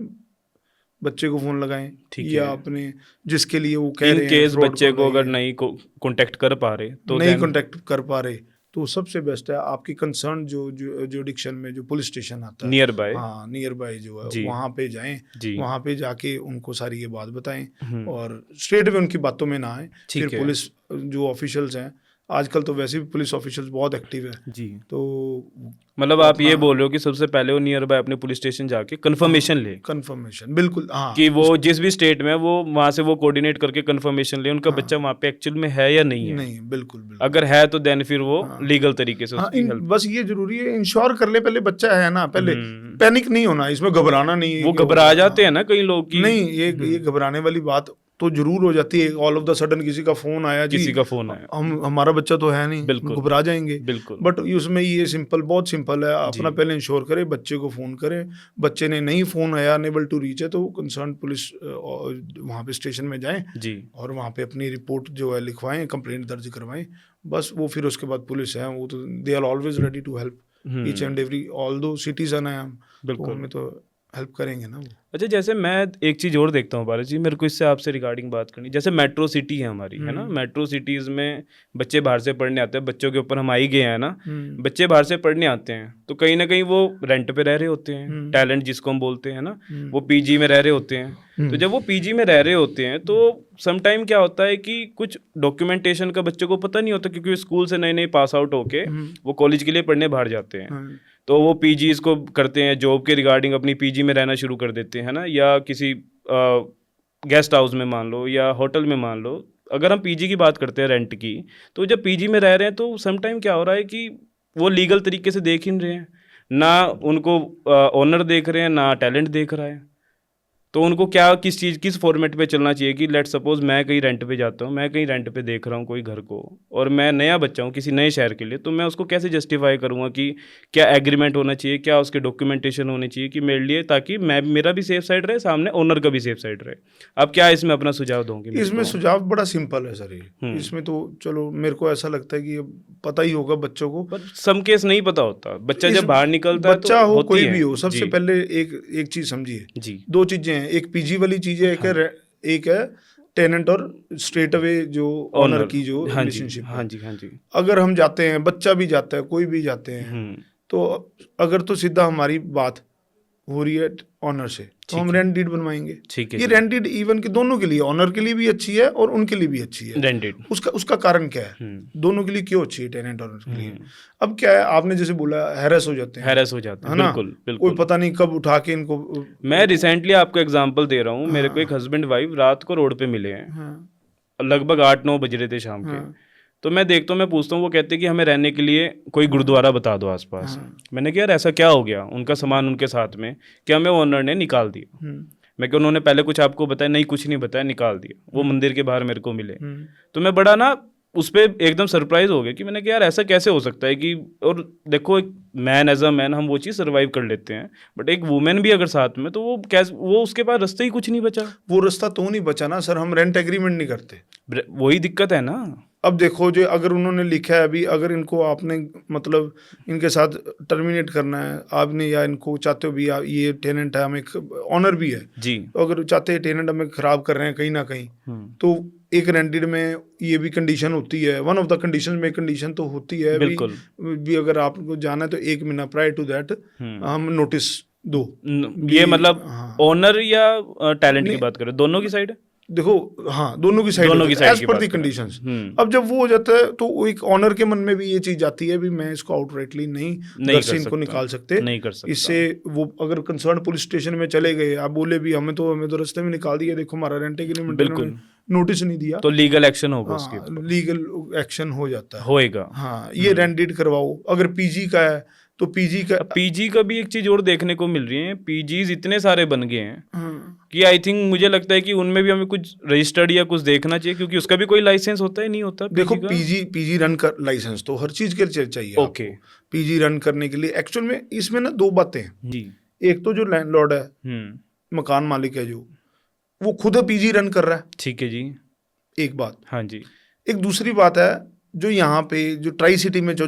S2: बच्चे को फ़ोन लगाएं,
S1: ठीक
S2: या
S1: है।
S2: अपने जिसके लिए वो कह
S1: इन
S2: रहे हैं
S1: केस
S2: फ्रॉड
S1: बच्चे
S2: कॉल
S1: को
S2: आई
S1: अगर
S2: है,
S1: नहीं कांटेक्ट कर पा रहे तो
S2: नहीं
S1: then-
S2: कांटेक्ट कर पा रहे, तो सबसे बेस्ट है आपकी कंसर्न जो जुडिक्शन में जो पुलिस स्टेशन आता है,
S1: नियर बाय।
S2: हाँ नियर बाय जो है,
S1: जी।
S2: वहाँ पे जाएं,
S1: जी।
S2: वहाँ पे जाके उनको सारी ये बात बताएं
S1: हम्म,
S2: और स्ट्रेट वे उनकी बातों में ना आए।
S1: ठीक
S2: फिर
S1: है।
S2: पुलिस जो ऑफिशियल्स हैं, आजकल तो वैसे भी पुलिस ऑफिशियल्स बहुत एक्टिव है,
S1: जी,
S2: तो
S1: मतलब आप ये बोल रहे हो कि सबसे पहले वो नियर बाय अपने पुलिस स्टेशन जाके कंफर्मेशन ले
S2: कंफर्मेशन, बिल्कुल, हाँ
S1: कि वो जिस भी स्टेट में है वो वहाँ से वो कोऑर्डिनेट करके कंफर्मेशन ले उनका बच्चा वहाँ पे एक्चुअल में है या नहीं है।
S2: नहीं, बिल्कुल बिल्कुल,
S1: अगर है तो देन फिर वो लीगल तरीके से
S2: हाँ
S1: उसकी हेल्प।
S2: बस ये जरूरी है इंश्योर कर ले पहले, बच्चा है ना, पहले
S1: हम्म।
S2: पैनिक नहीं होना, इसमें घबराना नहीं है
S1: वो
S2: कि
S1: घबरा जाते हैं ना कई लोग की,
S2: नहीं, ये घबराने वाली बात तो जरूर हो जाती है। ऑल ऑफ द सडन किसी का फोन आया, जी
S1: किसी का फोन आया,
S2: हमारा बच्चा तो है नहीं,
S1: बिल्कुल।
S2: घबरा जाएंगे।
S1: बिल्कुल।
S2: बट उसमें ये सिंपल, बहुत सिंपल है, अपना
S1: जी।
S2: पहले इंश्योर करे, बच्चे को फ़ोन करे, बच्चे ने नहीं फ़ोन आया, अनेबल टू रीच है, तो कंसर्न पुलिस वहाँ पे स्टेशन में जाएं
S1: जी,
S2: और वहाँ पे अपनी रिपोर्ट जो है लिखवाएं, कंप्लेंट दर्ज करवाएं। बस वो फिर उसके बाद पुलिस है, वो तो they are always ready to help each and every, all दो सिटीजन है हम, तो
S1: बिल्कुल।
S2: हमें तो हेल्प करेंगे ना वो।
S1: अच्छा, जैसे मैं एक चीज़ और देखता हूँ भारत जी, मेरे को इससे आपसे रिगार्डिंग बात करनी, जैसे मेट्रो सिटी है हमारी, है ना, मेट्रो सिटीज़ में बच्चे बाहर से पढ़ने आते हैं, बच्चों के ऊपर हम आ ही गए हैं ना, बच्चे बाहर से पढ़ने आते हैं तो कहीं ना कहीं वो रेंट पे रह रहे होते हैं, टैलेंट जिसको हम बोलते हैं ना, वो पीजी में रह रहे होते हैं। तो जब वो पीजी में रह रहे होते हैं तो सम टाइम क्या होता है कि कुछ डॉक्यूमेंटेशन का बच्चों को पता नहीं होता, क्योंकि स्कूल से नए नए पास आउट होके वो कॉलेज के लिए पढ़ने बाहर जाते हैं, तो वो पीजी इसको करते हैं, जॉब के रिगार्डिंग अपनी पीजी में रहना शुरू कर देते हैं ना, या किसी गेस्ट हाउस में मान लो या होटल में मान लो। अगर हम पीजी की बात करते हैं रेंट की, तो जब पीजी में रह रहे हैं तो सम टाइम क्या हो रहा है कि वो लीगल तरीके से देख ही नहीं रहे हैं, ना उनको ओनर देख रहे हैं, ना टैलेंट देख रहा है। तो उनको क्या किस फॉर्मेट पे चलना चाहिए कि लेट सपोज मैं कहीं रेंट पे जाता हूँ, मैं कहीं रेंट पे देख रहा हूँ कोई घर को, और मैं नया बच्चा हूँ किसी नए शहर के लिए, तो मैं उसको कैसे जस्टिफाई करूँगा कि क्या एग्रीमेंट होना चाहिए, क्या उसके डॉक्यूमेंटेशन होनी चाहिए कि मेरे लिए, ताकि मेरा भी सेफ साइड रहे, सामने ओनर का भी सेफ साइड रहे। आप क्या इसमें अपना सुझाव दोगे?
S2: इसमें सुझाव बड़ा सिंपल है सर, ये इसमें तो चलो मेरे को ऐसा लगता है कि पता ही होगा बच्चों को,
S1: पर सम केस नहीं पता होता, बच्चा जब बाहर निकलता है
S2: बच्चा
S1: तो
S2: हो
S1: होती
S2: कोई
S1: है।
S2: भी हो, सबसे
S1: जी।
S2: पहले एक चीज समझिए,
S1: जी,
S2: दो चीजें हैं, एक पीजी वाली चीज है, एक है टेनेंट और स्ट्रेट अवे जो ओनर की जो
S1: हाँ जी,
S2: रिलेशनशिप
S1: हाँ जी, हाँ जी।
S2: अगर हम जाते हैं, बच्चा भी जाता है, कोई भी जाते हैं, तो अगर तो सीधा हमारी बात हो रही है ऑनर से, तो हम रेंट डीड बनवाएंगे।
S1: ठीक है
S2: ये
S1: जी।
S2: रेंट डीड इवन के दोनों के लिए, ऑनर के लिए भी अच्छी है और उनके लिए भी अच्छी है।
S1: रेंटेड।
S2: उसका कारण क्या है, दोनों के लिए क्यों अच्छी है, टेनेंट ऑनर के लिए? अब क्या है, आपने जैसे बोला हैरेस हो जाते हैं,
S1: हैरेस हो जाते हैं,
S2: है ना,
S1: बिल्कुल
S2: कोई
S1: बिल्कुल।
S2: पता नहीं कब उठा के इनको।
S1: मैं रिसेंटली आपको एग्जांपल दे रहा हूँ, मेरे को एक हस्बैंड वाइफ रात को रोड पे मिले हैं,
S2: हाँ,
S1: लगभग 8-9 बज रहे थे शाम के। तो मैं देखता हूँ, मैं पूछता हूँ, वो कहते हैं कि हमें रहने के लिए कोई गुरुद्वारा बता दो आसपास। मैंने कहा यार ऐसा क्या हो गया, उनका सामान उनके साथ में, कि हमें ओनर ने निकाल दिया। मैं क्या उन्होंने पहले कुछ आपको बताया? नहीं, कुछ नहीं बताया, निकाल दिया। वो मंदिर के बाहर मेरे को मिले, तो मैं बड़ा ना उस पर एकदम सरप्राइज हो गया कि मैंने कहा यार ऐसा कैसे हो सकता है कि, और देखो एक मैन एज अ मैन हम वो चीज़ सर्वाइव कर लेते हैं, बट एक वुमेन भी अगर साथ में, तो वो कैसे, वो उसके पास रास्ते ही कुछ नहीं बचा।
S2: वो रास्ता तो नहीं बचा ना सर, हम रेंट एग्रीमेंट नहीं करते,
S1: वही दिक्कत है ना।
S2: अब देखो जो अगर उन्होंने लिखा है अभी, अगर इनको आपने मतलब इनके साथ टर्मिनेट करना है आपने, या इनको चाहते हो भी ये टेनेंट है, हमें ऑनर भी है
S1: जी,
S2: तो अगर चाहते हैं टेनेंट हमें खराब कर रहे हैं कहीं ना कहीं, तो एक रेंटेड में ये भी कंडीशन होती है, वन ऑफ द कंडीशन में कंडीशन तो होती है
S1: बिल्कुल
S2: भी अगर आपको जाना है तो 1 महीना प्रायर टू दैट हम नोटिस दो।
S1: ये मतलब ओनर या टैलेंट की बात करें, दोनों की साइड है?
S2: देखो हाँ, दोनों की side as per the conditions. अब जब वो हो जाता है तो वो एक ऑनर के मन में भी ये चीज आती है भी मैं इसको आउटराइटली नहीं घर से इनको निकाल सकते,
S1: नहीं कर सकता।
S2: इससे वो अगर कंसर्न पुलिस स्टेशन में चले गए, आप बोले भी हमें तो रास्ते में निकाल दिया, देखो हमारा रेंट एग्रीमेंट
S1: बिल्कुल
S2: नोटिस नहीं दिया,
S1: तो लीगल एक्शन होगा उसके ऊपर,
S2: लीगल एक्शन हो जाता है,
S1: होएगा।
S2: हाँ, ये रेंडेड करवाओ। अगर पीजी का है तो पीजी
S1: का भी एक चीज और देखने को मिल रही है, पीजीज इतने सारे बन गए हैं कि आई थिंक मुझे लगता है कि उनमें भी हमें कुछ रजिस्टर्ड या कुछ देखना चाहिए, क्योंकि उसका भी कोई लाइसेंस होता है नहीं होता।
S2: देखो पीजी रन कर लाइसेंस तो हर चीज के लिए चाहिए।
S1: ओके,
S2: पीजी रन करने के लिए एक्चुअल में इसमें ना दो बातें हैं
S1: जी।
S2: एक तो जो लैंडलॉर्ड है, मकान मालिक है, जो वो खुद पीजी रन कर रहा है, ठीक है जी, एक बात। हाँ जी। एक दूसरी बात है जो यहाँ पे जो ट्राई सिटी में जो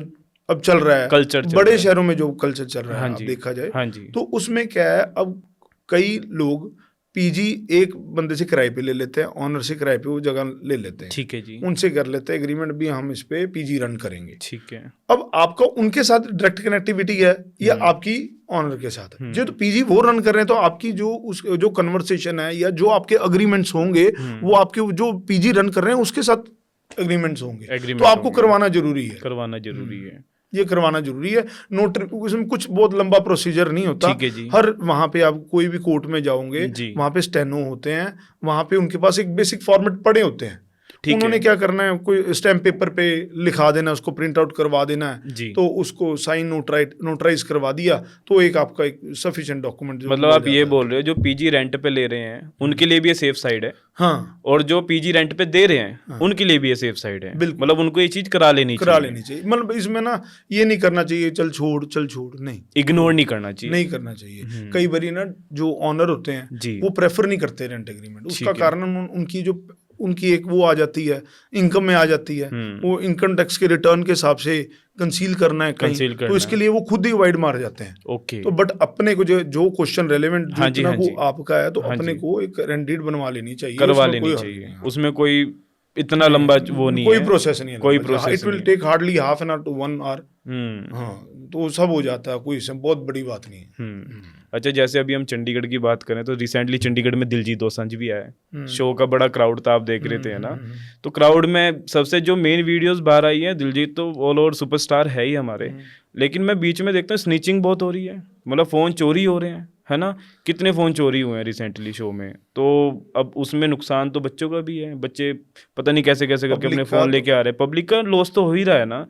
S2: अब चल रहा है कल्चर, बड़े शहरों में जो कल्चर चल रहा है, देखा जाए, हाँ जी, तो उसमें क्या है, अब कई लोग पीजी एक बंदे से किराए पे ले लेते हैं, ऑनर से किराए पे वो जगह ले लेते हैं, ठीक है जी, उनसे कर लेते हैं एग्रीमेंट भी हम इस पे पीजी रन करेंगे, ठीक है। अब आपका उनके साथ डायरेक्ट कनेक्टिविटी है या आपकी ऑनर के साथ है, जो तो पीजी वो रन कर रहे हैं, तो आपकी जो कन्वर्सेशन है या जो आपके अग्रीमेंट्स होंगे वो आपके जो पीजी रन कर रहे हैं उसके साथ एग्रीमेंट्स होंगे, तो आपको करवाना जरूरी है, ये करवाना जरूरी है। नोटरी उसमें कुछ बहुत लंबा प्रोसीजर नहीं होता, ठीक है जी। हर वहां पे आप कोई भी कोर्ट में जाओगे, वहां पे स्टेनो होते हैं, वहां पे उनके पास एक बेसिक फॉर्मेट पड़े होते हैं, उन्होंने क्या करना है, कोई स्टैम्प पेपर पे लिखा देना, उसको प्रिंट आउट करवा देना है, तो उसको साइन नोटराइज करवा दिया, तो एक आपका एक सफिशिएंट डॉक्यूमेंट।
S1: मतलब आप ये बोल रहे हो जो पीजी रेंट पे ले रहे हैं उनके लिए भी ये सेफ साइड है, हाँ, और जो पीजी रेंट पे दे रहे हैं, हाँ, उनके लिए भी ये सेफ साइड है, बिल्कुल। मतलब उनको ये चीज करा लेनी चाहिए।
S2: मतलब इसमें ना ये नहीं करना चाहिए चल छोड़, नहीं,
S1: इग्नोर नहीं करना चाहिए,
S2: कई बारी ना जो ऑनर होते हैं वो प्रेफर नहीं करते रेंट एग्रीमेंट, उसका कारण उनकी एक वो आ जाती है, इनकम में आ जाती है, वो इनकम टैक्स के रिटर्न के हिसाब से कंसील करना है कहीं, तो इसके लिए वो खुद ही वाइड मार जाते हैं। ओके, तो बट अपने को जो क्वेश्चन रेलेवेंट वो आपका है, तो अपने को एक रेंडेड बनवा लेनी चाहिए,
S1: करवा लेनी चाहिए, उसमें कोई इतना लंबा वो नहीं है,
S2: कोई प्रोसेस नहीं है, कोई process, it will take hardly half an hour to 1 hour, हाँ, तो सब हो जाता है, कोई इसमें बहुत बड़ी बात नहीं है।
S1: अच्छा, जैसे अभी हम चंडीगढ़ की बात करें तो रिसेंटली चंडीगढ़ में दिलजीत दोसांझ भी आया, शो का बड़ा क्राउड था, आप देख रहे थे ना, तो क्राउड में सबसे जो मेन वीडियोस बाहर आई है, दिलजीत तो ऑल ओवर सुपरस्टार है ही हमारे, लेकिन मैं बीच में देखता हूँ स्नीचिंग बहुत हो रही है, मतलब फ़ोन चोरी हो रहे हैं, है ना, कितने फ़ोन चोरी हुए हैं रिसेंटली शो में, तो अब उसमें नुकसान तो बच्चों का भी है, बच्चे पता नहीं कैसे कैसे करके अपने फ़ोन लेके आ रहे हैं, पब्लिक का लॉस तो हो ही रहा है ना।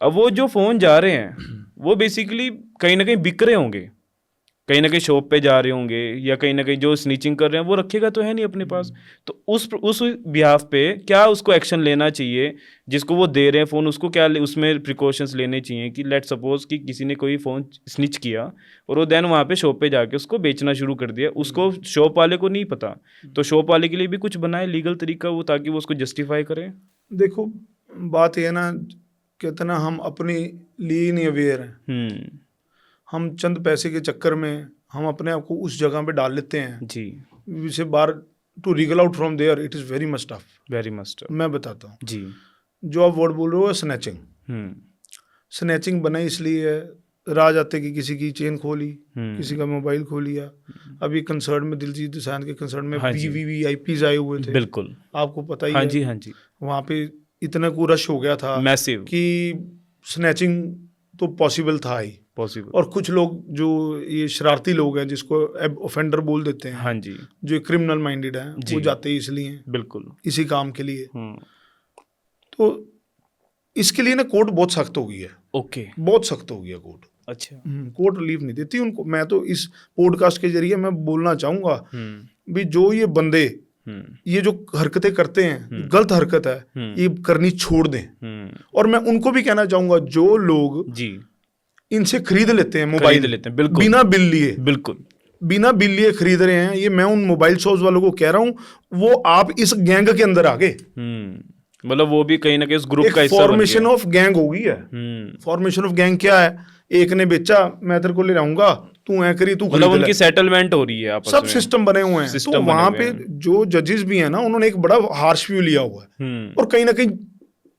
S1: अब वो जो फ़ोन जा रहे हैं वो बेसिकली कहीं ना कहीं बिक रहे होंगे, कहीं ना कहीं शॉप पे जा रहे होंगे, या कहीं ना कहीं जो स्नीचिंग कर रहे हैं वो रखेगा तो है नहीं अपने पास, तो उस बिहाफ पे क्या उसको एक्शन लेना चाहिए, जिसको वो दे रहे हैं फ़ोन, उसको क्या उसमें प्रिकॉशंस लेने चाहिए कि लेट सपोज कि किसी ने कोई फ़ोन स्निच किया और वो देन वहाँ पे शॉप पे जाके उसको बेचना शुरू कर दिया, उसको शॉप वाले को नहीं पता, तो शॉप वाले के लिए भी कुछ बनाए लीगल तरीका वो, ताकि वो उसको जस्टिफाई करें।
S2: देखो बात ये ना, कहते ना हम अपने लिए नहीं अवेयर हैं, हम चंद पैसे के चक्कर में हम अपने आप को उस जगह पे डाल लेते हैं जी, इसे bar to regal out from there it is very much tough. मैं बताता हूँ जी, जो आप वर्ड बोल रहे हो स्नैचिंग बनाई इसलिए है, राज आते कि किसी की चेन खोली, किसी का मोबाइल खो लिया, अभी कंसर्ट में दिलजीत दोसांझ के कंसर्ट में VVIPs आए हुए थे, बिल्कुल आपको पता ही है, हाँ जी, वहाँ पे इतना को रश हो गया था मैसिव कि स्नैचिंग तो पॉसिबल था ही, और कुछ लोग जो ये शरारती लोग हैं जिसको ऑफेंडर बोल देते हैं, हाँ जी, जो क्रिमिनल माइंडेड हैं, वो जाते ही इसलिए, बिल्कुल इसी काम के लिए, तो इसके लिए ना कोर्ट बहुत सख्त हो गई है। ओके, बहुत सख्त हो गया कोर्ट। अच्छा, कोर्ट रिलीफ नहीं देती उनको। मैं तो इस पॉडकास्ट के जरिए मैं बोलना चाहूंगा भी जो ये बंदे ये जो हरकतें करते हैं, गलत हरकत है, ये करनी छोड़ दें। और मैं उनको भी कहना चाहूंगा जो लोग जी इनसे खरीद लेते हैं मोबाइल, बिल्कुल बिना बिल लिए, बिल्कुल बिना बिल लिए खरीद रहे हैं, ये मैं उन मोबाइल शॉप्स वालों को कह रहा हूं, वो आप इस गैंग के अंदर आ गए,
S1: मतलब वो भी कहीं ना कहीं इस ग्रुप का हिस्सा
S2: फॉर्मेशन ऑफ गैंग हो गई है। फॉर्मेशन ऑफ गैंग क्या है, एक ने बेचा मैं तेरे को ले जाऊंगा, तू ऐ करी, तू
S1: मतलब उनकी सेटलमेंट हो रही है आपस
S2: सब में। सिस्टम बने हुए हैं, तो वहां पे जो जजेस भी हैं ना, उन्होंने एक बड़ा हार्श व्यू लिया हुआ है, और कहीं ना कहीं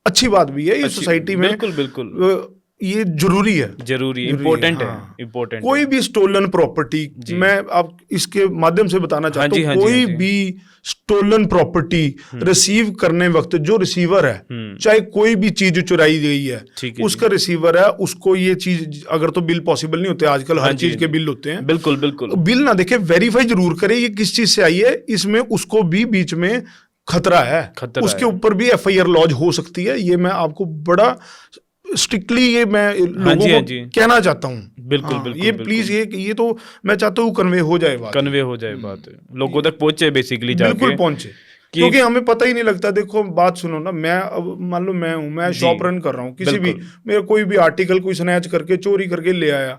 S2: अच्छी बात भी है ये सोसाइटी में।
S1: बिल्कुल बिल्कुल
S2: ये जरूरी है,
S1: जरूरी इम्पोर्टेंट है,
S2: हाँ।
S1: इम्पोर्टेंट
S2: कोई भी स्टोलन प्रॉपर्टी, मैं आप इसके माध्यम से बताना चाहता हूँ, कोई भी स्टोलन प्रॉपर्टी रिसीव करने वक्त जो रिसीवर है, चाहे कोई भी चीज चुराई गई है, उसका रिसीवर है, उसको ये चीज, अगर तो बिल पॉसिबल नहीं होते आजकल, हर चीज के बिल होते हैं,
S1: बिल्कुल बिल्कुल,
S2: बिल ना देखे, वेरीफाई जरूर करे ये किस चीज से आई है, इसमें उसको भी बीच में खतरा है, उसके ऊपर भी FIR लॉज हो सकती है। ये मैं आपको बड़ा स्ट्रिक्टली ये मैं लोगों को कहना चाहता हूँ।
S1: बिल्कुल बिल्कुल,
S2: ये प्लीज ये तो मैं चाहता हूँ कन्वे हो जाए बात,
S1: लोगों तक पहुंचे बेसिकली,
S2: बिल्कुल पहुंचे, क्योंकि हमें पता ही नहीं लगता। देखो बात सुनो ना, मैं अब मान लो मैं शॉप रन कर रहा हूँ, किसी भी मेरा कोई भी आर्टिकल कोई स्नैच करके चोरी करके ले आया,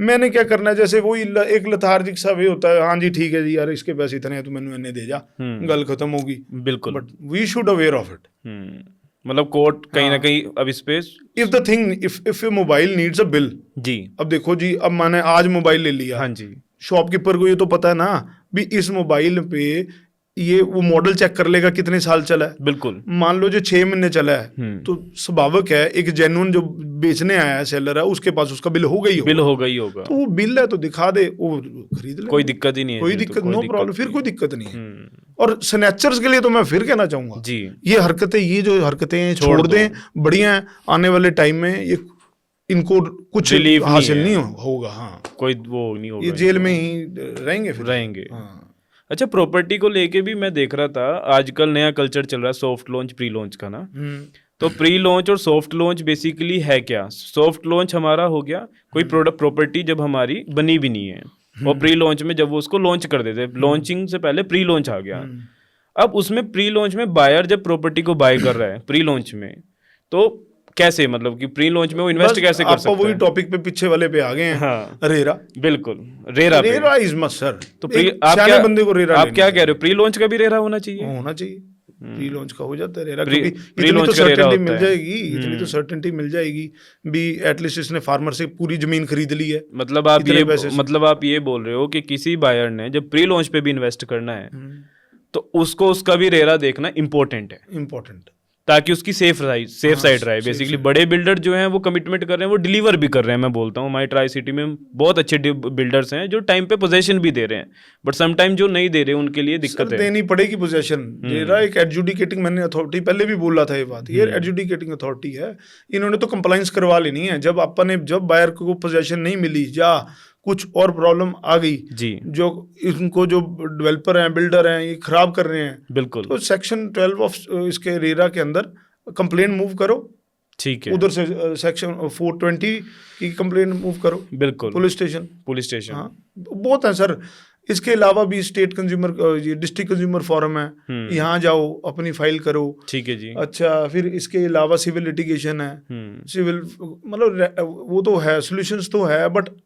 S2: मैंने क्या करना है, जैसे वो एक लथार्जिक सा वे होता है, हाँ जी ठीक है जी यार इसके पैसे इतने हैं, तू मैंने इन्हें दे जा, गल खत्म होगी।
S1: बिल्कुल,
S2: but we should aware of it.
S1: मतलब कोर्ट कहीं ना कहीं अब इस पे,
S2: if the thing if a mobile needs a bill
S1: जी,
S2: अब देखो जी, अब मैंने आज मोबाइल ले लिया, हाँ जी, शॉपकीपर को ये तो पता है ना भी इस मोबाइल पे ये वो मॉडल चेक कर लेगा कितने साल चला है।
S1: बिल्कुल,
S2: मान लो जो 6 महीने चला है, तो स्वाभाविक है एक जेन्युइन जो बेचने आया है सेलर है, उसके पास उसका बिल हो गई होगा, तो वो बिल है तो दिखा दे, वो खरीद ले,
S1: कोई दिक्कत ही नहीं है,
S2: कोई दिक्कत, नो प्रॉब्लम, फिर कोई दिक्कत नहीं है। और स्नैचर्स के लिए तो मैं फिर कहना चाहूंगा जी, ये जो हरकतें छोड़ दें, बढ़िया है, आने वाले टाइम में ये इनको कुछ हासिल नहीं होगा, हाँ कोई वो नहीं होगा, ये जेल में ही रहेंगे।
S1: अच्छा, प्रॉपर्टी को लेके भी मैं देख रहा था, आजकल नया कल्चर चल रहा है सॉफ्ट लॉन्च प्री लॉन्च का ना, तो प्री लॉन्च और सॉफ्ट लॉन्च बेसिकली है क्या? सॉफ्ट लॉन्च हमारा हो गया कोई प्रोडक्ट प्रॉपर्टी जब हमारी बनी भी नहीं है, और प्री लॉन्च में जब वो उसको लॉन्च कर देते, लॉन्चिंग से पहले प्री लॉन्च आ गया। अब उसमें प्री लॉन्च में बायर जब प्रॉपर्टी को बाय कर रहा है प्री लॉन्च में, तो कैसे, मतलब कि प्री लॉन्च में वो इन्वेस्ट कैसे कर सकता है?
S2: वही टॉपिक पे पीछे वाले पे आ गए हैं, हाँ, रेरा,
S1: बिल्कुल, रेरा
S2: इज मस्ट सर।
S1: तो आप क्या कह रहे हो, प्री लॉन्च का भी रेरा होना चाहिए?
S2: प्री लॉन्च का हो जाता है रेरा, क्योंकि इतनी तो सर्टेनिटी मिल जाएगी, इतनी तो सर्टेनिटी मिल जाएगी भी, एटलीस्ट इसने फार्मर से पूरी जमीन खरीद ली है।
S1: मतलब आप ये बोल रहे हो कि किसी बायर ने जब प्री लॉन्च पे भी इन्वेस्ट करना है, तो उसको उसका भी रेरा देखना इम्पोर्टेंट है, ताकि उसकी सेफ साइड रहे। बेसिकली बड़े बिल्डर जो हैं वो कमिटमेंट कर रहे हैं, वो डिलीवर भी कर रहे हैं। मैं बोलता हूँ हमारी ट्राई सिटी में बहुत अच्छे बिल्डर्स हैं जो टाइम पे पोजेशन भी दे रहे हैं, बट सम टाइम जो नहीं दे रहे उनके लिए दिक्कत है।
S2: देनी पड़ेगी पोजेशन, एक एडजुडिकेटिंग, मैंने अथॉरिटी पहले भी बोला था ये बात, ये एडजुडिकेटिंग अथॉरिटी है, इन्होंने तो कंप्लाइंस करवा लेनी है। जब बायर को पोजेशन नहीं मिली या कुछ और प्रॉब्लम आ गई जी, जो इनको जो डेवलपर हैं, बिल्डर हैं, ये खराब कर रहे हैं, बिल्कुल, तो सेक्शन 12 ऑफ इसके रेरा के अंदर कंप्लेंट मूव करो, ठीक है, उधर से सेक्शन 420 की कंप्लेंट मूव करो, बिल्कुल, पुलिस स्टेशन, हाँ, बहुत है सर। इसके अलावा भी state consumer, district consumer forum है, यहाँ जाओ अपनी फाइल करो, ठीक है जी। अच्छा, फिर इसके अलावा सिविल लिटिगेशन है, सिविल मतलब वो तो है, सॉल्यूशंस तो है, बट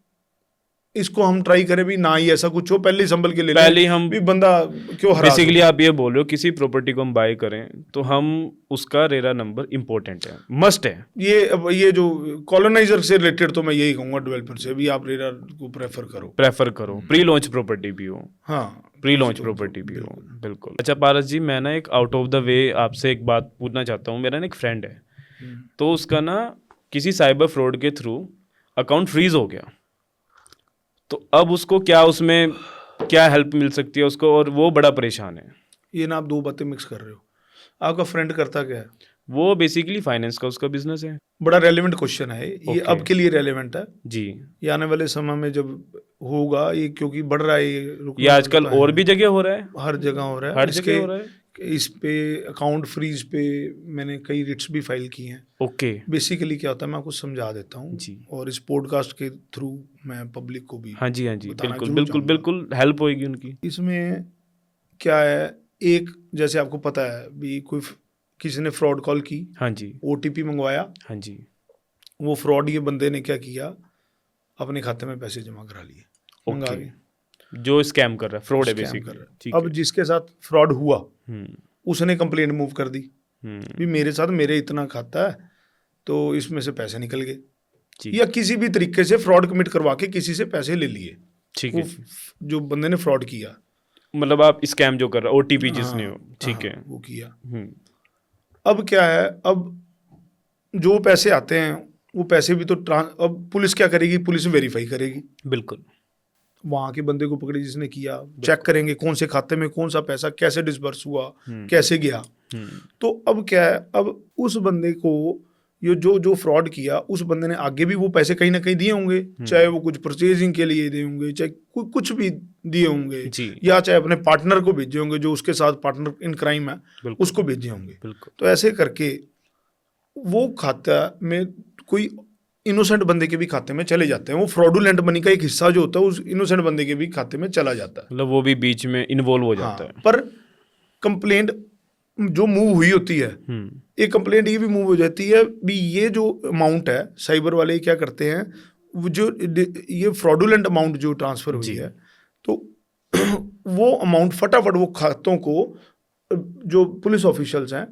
S2: इसको हम ट्राई करें भी ना ही ऐसा कुछ हो, पहले ही संभल के ले, पहले हम भी बंदा क्यों हरा।
S1: बेसिकली आप ये बोल रहे हो किसी प्रॉपर्टी को हम बाय करें तो हम उसका रेरा नंबर इंपॉर्टेंट है, मस्ट है।
S2: ये जो कॉलोनाइजर से रिलेटेड तो मैं यही कहूँगा डेवलपर से भी आप रेरा को प्रेफर करो,
S1: प्री लॉन्च प्रॉपर्टी भी हो,
S2: हाँ,
S1: प्री लॉन्च प्रॉपर्टी भी हो, बिल्कुल। अच्छा पारस जी, मैं ना एक आउट ऑफ द वे आपसे एक बात पूछना चाहता हूँ। मेरा ना एक फ्रेंड है, तो उसका ना किसी साइबर फ्रॉड के थ्रू अकाउंट फ्रीज हो गया, तो अब उसको उसमें क्या हेल्प मिल सकती है उसको, और वो बड़ा परेशान है।
S2: ये ना आप दो बातें मिक्स कर रहे हो। आपका फ्रेंड करता क्या है?
S1: वो बेसिकली फाइनेंस का उसका बिजनेस है।
S2: बड़ा रेलेवेंट क्वेश्चन है ये, अब के लिए रेलेवेंट है
S1: जी।
S2: ये आने वाले समय में जब होगा ये, क्योंकि बढ़ रहा है
S1: ये आजकल और भी जगह हो रहा है,
S2: हर जगह हो रहा है,
S1: हर जगह हो रहा है।
S2: इस पे अकाउंट फ्रीज पे मैंने कई रिट्स भी फाइल की हैं।
S1: ओके,
S2: बेसिकली क्या होता है मैं आपको समझा देता हूँ, और इस पॉडकास्ट के थ्रू मैं पब्लिक को भी
S1: हाँ जी बिल्कुल हेल्प होगी उनकी।
S2: इसमें क्या है, एक जैसे आपको पता है भी कोई किसी ने फ्रॉड कॉल की,
S1: हाँ जी,
S2: OTP मंगवाया,
S1: हाँ जी,
S2: वो फ्रॉड ये बंदे ने क्या किया, अपने खाते में पैसे जमा करा लिए, मंगा के,
S1: जो स्कैम कर रहा है, फ्रॉड है बेसिकली।
S2: अब जिसके साथ फ्रॉड हुआ उसने कंप्लेंट मूव कर दी भी मेरे साथ मेरे इतना खाता है, तो इसमें से पैसे निकल गए, या किसी भी तरीके से फ्रॉड कमिट करवा के किसी से पैसे ले लिए, ठीक है, जो बंदे ने फ्रॉड किया,
S1: मतलब आप स्कैम जो कर रहा है, OTP जिसने हो, ठीक है,
S2: वो किया। अब क्या है, अब जो पैसे आते हैं वो पैसे भी तो अब पुलिस क्या करेगी, पुलिस वेरीफाई करेगी,
S1: बिल्कुल।
S2: वहाँ के बंदे को पकड़े जिसने किया, चेक करेंगे कौन से खाते में कौन सा पैसा कैसे डिसबर्स हुआ, कैसे गया। तो अब क्या है, अब उस बंदे को ये जो जो फ्रॉड किया उस बंदे ने आगे भी वो पैसे कहीं ना कहीं दिए होंगे, चाहे वो कुछ परचेजिंग के लिए दिए होंगे, चाहे कुछ भी दिए होंगे, या चाहे अपने पार्टनर को भेजे होंगे जो उसके साथ पार्टनर इन क्राइम है उसको भेजे होंगे। तो ऐसे करके वो खाता में कोई इनोसेंट बंदे के भी खाते में चले जाते हैं, वो फ्रॉडुलेंट मनी का एक हिस्सा जो होता है उस इनोसेंट बंदे के भी खाते में चला जाता है,
S1: मतलब वो भी बीच में इन्वॉल्व हो जाता है।
S2: पर कंप्लेंट जो मूव हुई होती है, एक कंप्लेंट ये भी मूव हो जाती है भी ये जो अमाउंट है साइबर वाले क्या करते हैं, वो जो ये फ्रॉडुलेंट अमाउंट जो ट्रांसफर हुई है तो वो अमाउंट फटाफट वो खातों को जो पुलिस ऑफिशियल्स हैं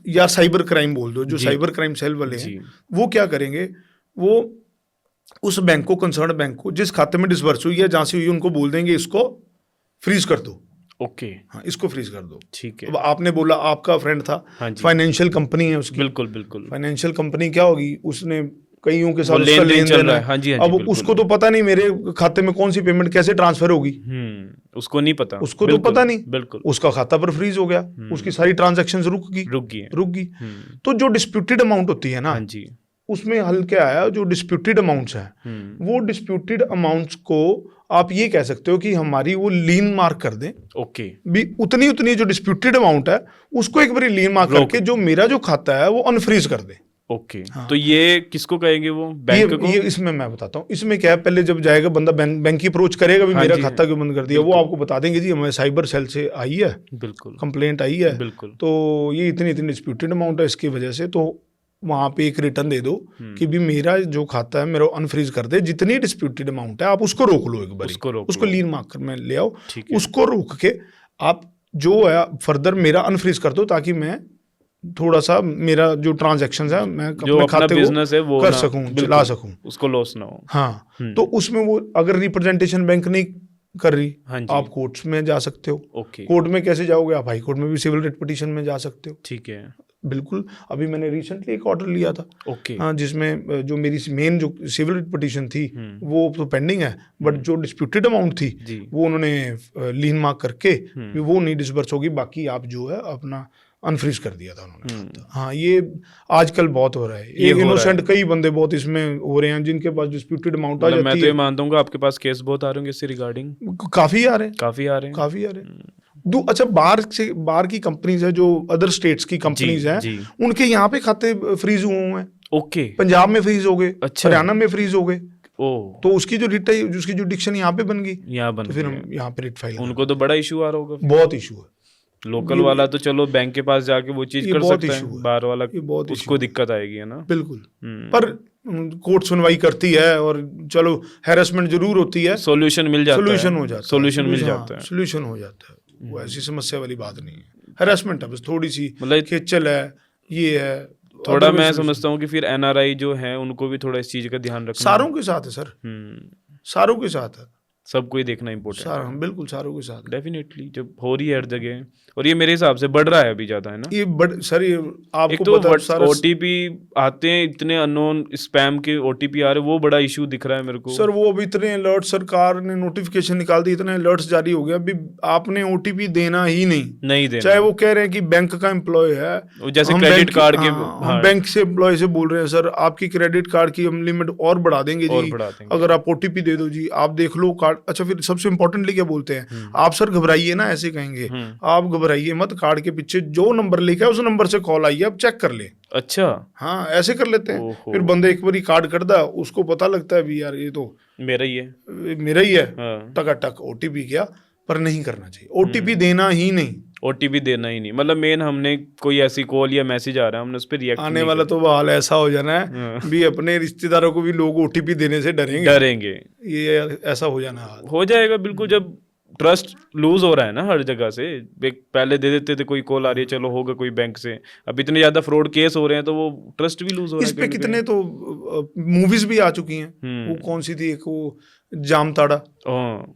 S2: या साइबर क्राइम बोल दो, जो साइबर क्राइम सेल वाले हैं, वो क्या करेंगे, वो उस बैंक को, कंसर्न बैंक को जिस खाते में डिसबर्स हुई है जहां से हुई उनको बोल देंगे इसको फ्रीज कर दो।
S1: ओके,
S2: हाँ, इसको फ्रीज कर दो।
S1: ठीक है।
S2: अब आपने बोला आपका फ्रेंड था, फाइनेंशियल कंपनी है उसकी,
S1: बिल्कुल बिल्कुल।
S2: फाइनेंशियल कंपनी क्या होगी, उसने कईयों के साथ उसका
S1: लेन
S2: देन है।
S1: हाँ जी,
S2: अब उसको तो पता नहीं मेरे खाते में कौन सी पेमेंट कैसे ट्रांसफर होगी,
S1: उसको नहीं पता,
S2: उसको तो पता नहीं,
S1: बिल्कुल।
S2: उसका खाता पर फ्रीज हो गया, उसकी सारी ट्रांजैक्शंस रुक गई। तो जो डिस्प्यूटेड अमाउंट होती है ना, उसमें हल क्या आया, जो डिस्प्यूटेड अमाउंट्स हैं वो डिस्प्यूटेड अमाउंट्स को आप ये कह सकते हो कि हमारी वो लीन मार्क कर दें।
S1: ओके,
S2: भी उतनी जो डिस्प्यूटेड अमाउंट है उसको एक बार लीन मार्क करके जो मेरा जो खाता है वो अनफ्रीज कर दे।
S1: ओके, तो ये किसको कहेंगे, वो बैंक को?
S2: ये इसमें मैं बताता हूँ, इसमें क्या है, पहले जब जाएगा बंदा बैंक की अप्रोच करेगा भी मेरा खाता क्यों बंद कर दिया, वो आपको बता देंगे जी हमें साइबर सेल से आई है,
S1: बिल्कुल
S2: कंप्लेंट आई है,
S1: बिल्कुल,
S2: तो ये इतनी डिस्प्यूटेड अमाउंट है इसकी वजह से, तो वहाँ पे एक रिटर्न दे दो कि भी मेरा जो खाता है मेरा अनफ्रीज कर दे, जितनी डिस्प्यूटेड अमाउंट है आप उसको रोक लो, एक बार उसको लीन मार्क कर में ले आओ, उसको रोक के आप जो है फर्दर मेरा अनफ्रीज कर दो, ताकि मैं थोड़ा सा मेरा जो ट्रांजैक्शंस है मैं अपने खाते
S1: बिजनेस है वो
S2: कर सकूं, चला सकूं,
S1: उसको लॉस ना हो।
S2: हाँ, तो उसमें वो अगर रिप्रेजेंटेशन बैंक नहीं कर रही, आप कोर्ट्स में जा सकते हो। कोर्ट में कैसे जाओगे आप, हाई कोर्ट में भी सिविल रिट पिटीशन में जा सकते हो।
S1: ठीक है,
S2: बिल्कुल। अभी मैंने रिसेंटली एक ऑर्डर लिया था,
S1: हाँ,
S2: जिसमें जो मेरी मेन जो सिविल रिट पिटीशन थी वो तो पेंडिंग है, बट जो डिस्प्यूटेड अमाउंट थी वो उन्होंने लीन मार्क करके वो नहीं डिसबर्स होगी, बाकी आप जो है अपना अनफ्रीज कर दिया था उन्होंने। हाँ, ये आजकल बहुत हो रहा है, ये इनोसेंट कई बंदे बहुत इसमें हो रहे हैं जिनके पास डिस्प्यूटेड अमाउंट आ जाती है।
S1: मैं तो ये मानता हूँ आपके पास केस बहुत आ रहे होंगे इससे रिगार्डिंग।
S2: काफी आ रहे हैं। अच्छा, बाहर की कंपनीज है, जो अदर स्टेट्स की कंपनीज हैं, उनके यहाँ पे खाते फ्रीज हुए हैं।
S1: ओके,
S2: पंजाब में फ्रीज हो गए, हरियाणा में फ्रीज हो गए, तो उसकी जो रिट है, उसकी जो डिक्शन यहाँ पे बन गई, तो फिर हम यहाँ पे रिट फाइल।
S1: उनको तो बड़ा इशू आ रहा होगा,
S2: बहुत इशू है।
S1: लोकल वाला तो चलो बैंक के पास जाके वो चीज कर सकता है, बाहर वाला उसको दिक्कत आएगी, है ना।
S2: बिल्कुल, पर कोर्ट सुनवाई करती है और चलो हैरेसमेंट जरूर होती है,
S1: सोल्यूशन मिल जाता है,
S2: सोल्यूशन हो जाता है, वो ऐसी समस्या वाली बात नहीं है। हैरेसमेंट है बस थोड़ी सी, मतलब खेचल है, ये है
S1: थोड़ा। मैं समझता हूँ कि फिर एनआरआई जो है उनको भी थोड़ा इस चीज का ध्यान रखना,
S2: सारों के साथ है सर, सारों के साथ है,
S1: सबको ही देखना इम्पोर्टेंट है।
S2: बिल्कुल, सारों के साथ
S1: डेफिनेटली, जब हो रही है हर जगह, और ये मेरे हिसाब से बढ़ रहा है अभी ज्यादा, है ना।
S2: ये सर, ये आपको
S1: तो
S2: पता है,
S1: ओटीपी आते हैं, इतने अननोन स्पैम के ओटीपी आ रहे, वो बड़ा इशू दिख रहा है मेरे को
S2: सर। वो अभी इतने अलर्ट सरकार ने नोटिफिकेशन निकाल दी, इतने अलर्ट्स जारी हो गया, अभी आपने ओटीपी देना ही नहीं देना, चाहे वो कह रहे हैं कि बैंक का एम्प्लॉय है,
S1: जैसे क्रेडिट कार्ड के,
S2: हम बैंक से एम्प्लॉय से बोल रहे हैं सर आपकी क्रेडिट कार्ड की हम लिमिट और बढ़ा देंगे जी, अगर आप ओटीपी दे दो जी, आप देख लो कार्ड। अच्छा, फिर सबसे इंपॉर्टेंटली क्या बोलते हैं आप, सर घबराइए ना, ऐसे कहेंगे आप घबराइए मत, कार्ड के पीछे जो नंबर लिखा है उस नंबर से कॉल आई है, आप चेक कर ले।
S1: अच्छा,
S2: हाँ, ऐसे कर लेते हैं। फिर बंदे एक बार कार्ड कर दा, उसको पता लगता है भी यार ये तो
S1: मेरा ही है,
S2: टक ओटीपी क्या, पर नहीं करना चाहिए, ओटीपी देना ही नहीं,
S1: ओटीपी देना ही नहीं। मतलब मेन हमने कोई ऐसी कॉल या मैसेज आ रहा है, हमने उस पर रिएक्ट
S2: आने वाला तो हाल ऐसा हो जाना है भी अपने रिश्तेदारों को भी लोग ओटीपी देने से डरेंगे, ये ऐसा हो जाना
S1: हो जाएगा। बिल्कुल, जब ट्रस्ट लूज हो रहा है ना हर जगह से, पहले दे देते थे कोई कॉल आ रही है चलो होगा कोई बैंक से, अब इतने ज्यादा फ्रॉड केस हो रहे हैं तो वो ट्रस्ट भी लूज हो रहा है।
S2: इस पे कितने तो मूवीज भी आ चुकी हैं, वो कौन सी थी, एक वो जामताड़ा,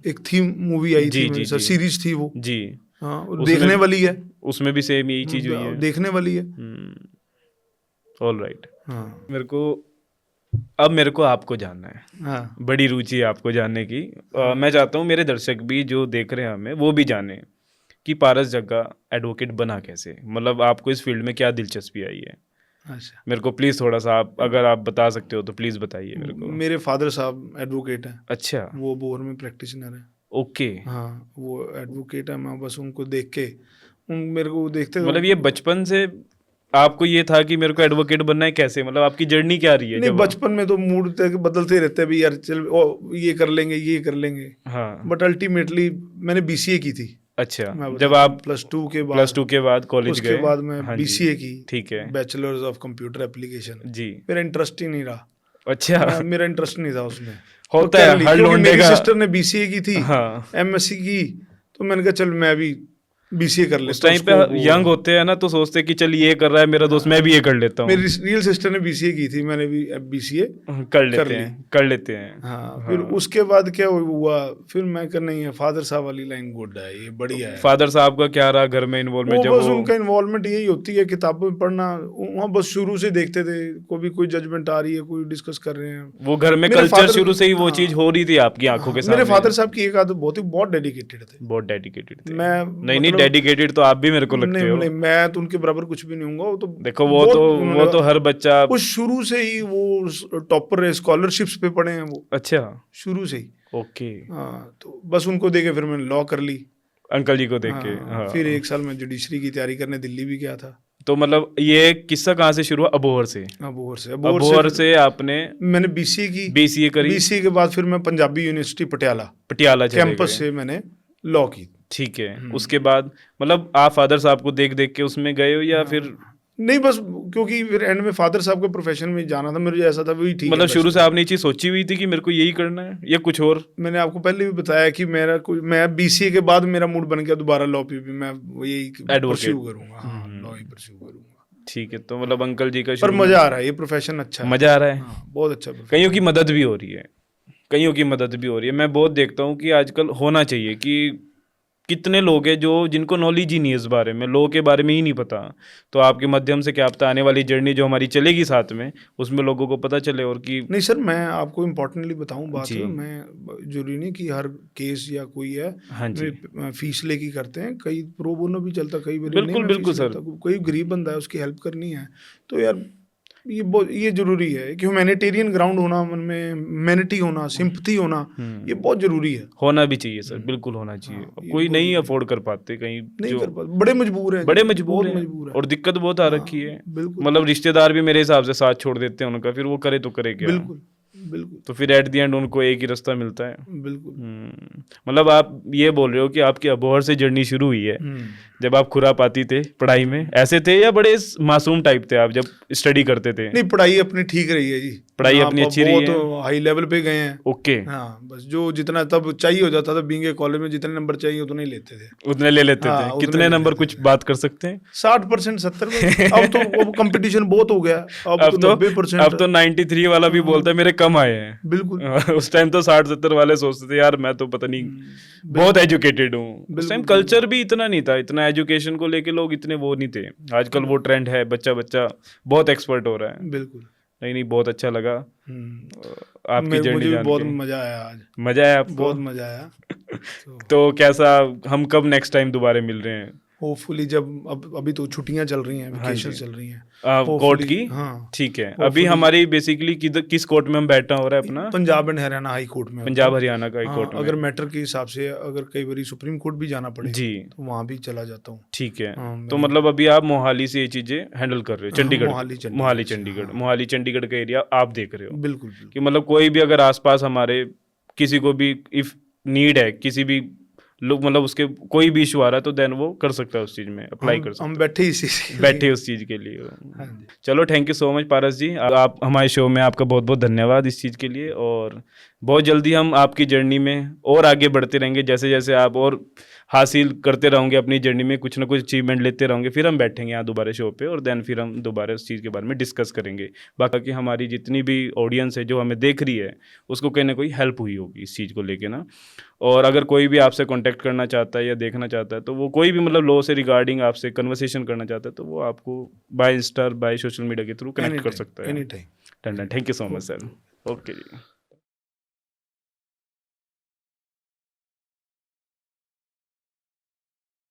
S2: एक थी मूवी आई थी, सीरीज थी वो जी, हाँ, देखने वाली है, उसमें भी सेम यही चीज हुई है, देखने वाली है।
S1: All right. मेरे को अब मेरे को आपको जानना है,
S2: हाँ
S1: बड़ी रुचि है आपको जानने की। मैं चाहता हूँ मेरे दर्शक भी जो देख रहे हैं हमें वो भी जाने कि पारस जग्गा एडवोकेट बना कैसे, मतलब आपको इस फील्ड में क्या दिलचस्पी आई है।
S2: अच्छा।
S1: मेरे को प्लीज़ थोड़ा सा आप अगर आप बता सकते हो तो प्लीज़ बताइए मेरे को।
S2: मेरे फादर साहब एडवोकेट हैं,
S1: अच्छा,
S2: वो बोर में प्रैक्टिशनर हैं।
S1: ओके।
S2: हाँ वो एडवोकेट है, मैं बस उनको देख के मेरे को देखते तो
S1: मतलब ये बचपन से आपको ये था कि मेरे को एडवोकेट बनना है, कैसे मतलब आपकी जर्नी क्या रही है
S2: नहीं,
S1: जब
S2: बचपन में तो मूड तक बदलते रहते हैं भी यार, चल ये कर लेंगे ये कर लेंगे,
S1: हाँ,
S2: बट अल्टीमेटली मैंने बीसीए की थी।
S1: अच्छा,
S2: मैं
S1: जब
S2: बताता हूँ,
S1: आप
S2: +2 के बाद,
S1: +2 के बाद कॉलेज
S2: उसके
S1: गए।
S2: बाद मैं
S1: हाँ जी,
S2: बीसीए की,
S1: ठीक है
S2: बैचलर्स ऑफ कंप्यूटर एप्लीकेशन।
S1: जी।
S2: मेरा इंटरेस्ट ही नहीं रहा,
S1: अच्छा,
S2: मेरा इंटरेस्ट नहीं था उसमें।
S1: होता
S2: तो कर
S1: है
S2: ली,
S1: हर
S2: क्योंकि
S1: लौंडे
S2: मेरी
S1: का।
S2: सिस्टर ने बीसीए की थी,
S1: हाँ,
S2: एमएससी की, तो मैंने कहा चल मैं भी बीसीए कर
S1: उस
S2: लेता हूँ।
S1: टाइम पे
S2: उसको
S1: यंग होते हैं ना तो सोचते हैं कि चल ये कर रहा है मेरा दोस्त, मैं भी ये कर लेता हूँ।
S2: मेरी रियल सिस्टर ने बीसीए की थी, मैंने भी बीसीए
S1: कर
S2: कर
S1: लेते
S2: ली।
S1: हैं, कर लेते हैं।
S2: हाँ फिर उसके बाद क्या हुआ, फिर मैं कर नहीं है, फादर साहब वाली लाइन गुड है, ये बढ़िया है।
S1: फादर साहब का क्या रहा घर में इन्वॉल्वमेंट
S2: वो
S1: जब
S2: बस
S1: वो?
S2: उनका इन्वॉल्वमेंट यही होती है, किताबें में पढ़ना, वहाँ बस शुरू से देखते थे, कोई जजमेंट आ रही है, कोई डिस्कस कर रहे हैं।
S1: वो घर में
S2: मेरे
S1: कल्चर
S2: फादर,
S1: शुरू से ही वो
S2: हाँ,
S1: चीज हो रही थी आपकी आंखों के
S2: मेरे
S1: सामने।
S2: फादर साहब की एक आदत बहुत डेडिकेटेड थे।
S1: बहुत डेडिकेटेड थे।
S2: मैं
S1: नहीं
S2: मतलब
S1: डेडिकेटेड तो आप भी मेरे को लगते
S2: नहीं
S1: हो।
S2: नहीं, मैं तो उनके बराबर कुछ भी नहीं हूँगा। वो तो
S1: देखो वो
S2: उन्होंने-
S1: तो हर बच्चा।
S2: वो शुरू से ही वो टॉपर है, स्कॉलरशिप्स पे पढ़े हैं वो
S1: अच्छा,
S2: शुरू से ही।
S1: ओके।
S2: हाँ तो बस उनको देखे फिर मैंने लॉ कर ली।
S1: अंकल जी को देख के,
S2: हाँ
S1: हाँ।
S2: फिर 1 साल में जुडिशरी की तैयारी करने दिल्ली भी गया था।
S1: तो मतलब ये किस्सा कहाँ से शुरू हुआ? अबोहर से? अबोहर से आपने
S2: मैंने बीसीए की।
S1: बीसीए करी?
S2: बीसीए के बाद फिर मैं पंजाबी यूनिवर्सिटी पटियाला
S1: पटियाला चले
S2: कैंपस
S1: गए?
S2: से मैंने लॉ की।
S1: ठीक है। उसके बाद मतलब आप फादर साहब को देख देख के उसमें गए हो या फिर
S2: नहीं, बस क्योंकि फिर एंड में फादर साहब के प्रोफेशन में जाना था, मुझे ऐसा था वही ठीक है।
S1: मतलब शुरू से आपने ये चीज सोची हुई थी कि मेरे को यही करना है या कुछ और?
S2: मैंने आपको पहले भी बताया कि मैं बीसीए के बाद मेरा मूड बन गया दोबारा लॉ पे भी मैं यही परस्यू करूंगा। हाँ लॉ ही परस्यू करूंगा।
S1: ठीक है। तो मतलब अंकल जी का
S2: पर
S1: शुरू
S2: मजा आ रहा है, ये प्रोफेशन अच्छा है।
S1: मजा आ रहा है।
S2: हाँ, बहुत अच्छा प्रोफेशन।
S1: कईयों की मदद भी हो रही है, कईयों की मदद भी हो रही है। मैं बहुत देखता हूँ कि आजकल होना चाहिए कि कितने लोग हैं जो जिनको नॉलेज ही नहीं है इस बारे में, लोगों के बारे में ही नहीं पता। तो आपके माध्यम से क्या पता आने वाली जर्नी जो हमारी चलेगी साथ में उसमें लोगों को पता चले। और कि
S2: नहीं सर, मैं आपको इम्पोर्टेंटली बताऊं बात,
S1: जी।
S2: मैं जरूरी नहीं कि हर केस या कोई है
S1: हाँ जी,
S2: फीस लेके करते हैं, कई प्रो बोनो भी चलता, कई बार
S1: बिल्कुल
S2: नहीं मैं
S1: बिल्कुल
S2: फीस
S1: सर।
S2: लेता, कोई गरीब बंदा है उसकी हेल्प करनी है तो यार ये जरूरी है कि ह्यूमैनिटेरियन ग्राउंड होना, मन में ह्यूमैनिटी होना, सिंपथी होना, ये बहुत जरूरी है।
S1: होना भी चाहिए सर, बिल्कुल होना चाहिए।
S2: हाँ, ये
S1: कोई
S2: बहुत
S1: नहीं
S2: जरूरी
S1: अफोर्ड कर पाते कहीं,
S2: नहीं
S1: जो
S2: कर पाते, बड़े मजबूर हैं,
S1: बड़े मजबूर
S2: बहुत
S1: हैं
S2: मजबूर है।
S1: और दिक्कत बहुत आ
S2: हाँ,
S1: रखी है।
S2: बिल्कुल
S1: मतलब रिश्तेदार भी मेरे हिसाब से साथ छोड़ देते हैं उनका, फिर वो करे तो करे क्या?
S2: बिल्कुल बिल्कुल
S1: तो फिर एट द एंड उनको एक ही रास्ता मिलता है।
S2: बिल्कुल।
S1: मतलब आप ये बोल रहे हो कि आपकी अबोहर से जर्नी शुरू हुई है जब आप खुरापाती थे पढ़ाई में, ऐसे थे या बड़े मासूम टाइप थे आप जब स्टडी करते थे?
S2: नहीं, पढ़ाई अपनी ठीक रही है जी,
S1: पढ़ाई
S2: हाँ,
S1: अपनी अच्छी रही है।
S2: बहुत हाई लेवल पे गए हैं।
S1: ओके,
S2: हाँ बस जो जितना तब चाहिए हो जाता था, बीइंग कॉलेज में जितने नंबर चाहिए उतने ही लेते थे।
S1: उतने ले लेते
S2: हाँ,
S1: थे?
S2: उतने
S1: कितने
S2: ले
S1: नंबर
S2: लेते
S1: कुछ बात कर सकते हैं?
S2: 60% 70%। अब कंपटीशन बहुत हो गया, अब तो 90%।
S1: अब तो 93 वाला भी बोलता है मेरे कम आए हैं।
S2: बिल्कुल
S1: उस टाइम तो 60-70 वाले सोचते थे यार मैं तो पता नहीं बहुत एजुकेटेड हूँ। उस टाइम कल्चर भी इतना नहीं था, इतना एजुकेशन को लेके लोग इतने वो नहीं थे। आजकल वो ट्रेंड है, बच्चा बहुत एक्सपर्ट हो रहा है।
S2: बिल्कुल।
S1: नहीं बहुत अच्छा लगा आपकी जर्नी
S2: मुझे भी
S1: जान
S2: बहुत
S1: के।
S2: मजा आया आज,
S1: मजा आया आपको?
S2: बहुत मजा आया।
S1: तो कैसा, हम कब नेक्स्ट टाइम दोबारा मिल रहे हैं?
S2: होपफुली जब अभी तो छुट्टियां चल रही हैं, वेकेशन चल रही हैं
S1: कोर्ट की।
S2: हाँ
S1: ठीक है। अभी हमारी बेसिकली किस कोर्ट में हम बैठा हो रहा है अपना?
S2: Punjab and Haryana high court में।
S1: पंजाब हरियाणा का हाई कोर्ट में।
S2: अगर मैटर के हिसाब से अगर कई बार सुप्रीम कोर्ट भी जाना पड़े
S1: जी
S2: तो वहाँ भी चला जाता हूँ।
S1: ठीक है।
S2: हाँ,
S1: तो मतलब अभी आप मोहाली से ये चीजें हैंडल कर रहे हो? चंडीगढ़, मोहाली चंडीगढ़ का एरिया आप देख रहे हो?
S2: बिल्कुल
S1: कि मतलब कोई भी अगर आसपास हमारे किसी को भी इफ नीड है, किसी भी लोग मतलब उसके कोई भी इशू आ रहा है तो देन वो कर सकता है, उस चीज में अप्लाई कर सकता है।
S2: हम बैठे इसी
S1: बैठे उस चीज के लिए। चलो थैंक यू सो मच पारस जी, आप हमारे शो में आपका बहुत बहुत धन्यवाद इस चीज़ के लिए। और बहुत जल्दी हम आपकी जर्नी में और आगे बढ़ते रहेंगे, जैसे जैसे आप और हासिल करते रहोगे अपनी जर्नी में, कुछ ना कुछ अचीवमेंट लेते रहोगे, फिर हम बैठेंगे यहाँ दोबारा शो पे और देन फिर हम दोबारा उस चीज़ के बारे में डिस्कस करेंगे। बाकी हमारी जितनी भी ऑडियंस है जो हमें देख रही है उसको कहीं ना कोई हेल्प हुई होगी इस चीज़ को लेके ना। और अगर कोई भी आपसे कांटेक्ट करना चाहता है या देखना चाहता है तो वो कोई भी मतलब लॉ से रिगार्डिंग आपसे कन्वर्सेशन करना चाहता है तो वो आपको by Insta by social media के थ्रू कनेक्ट कर सकता है।
S2: Any time.
S1: Done, thank you so much sir. Okay ji.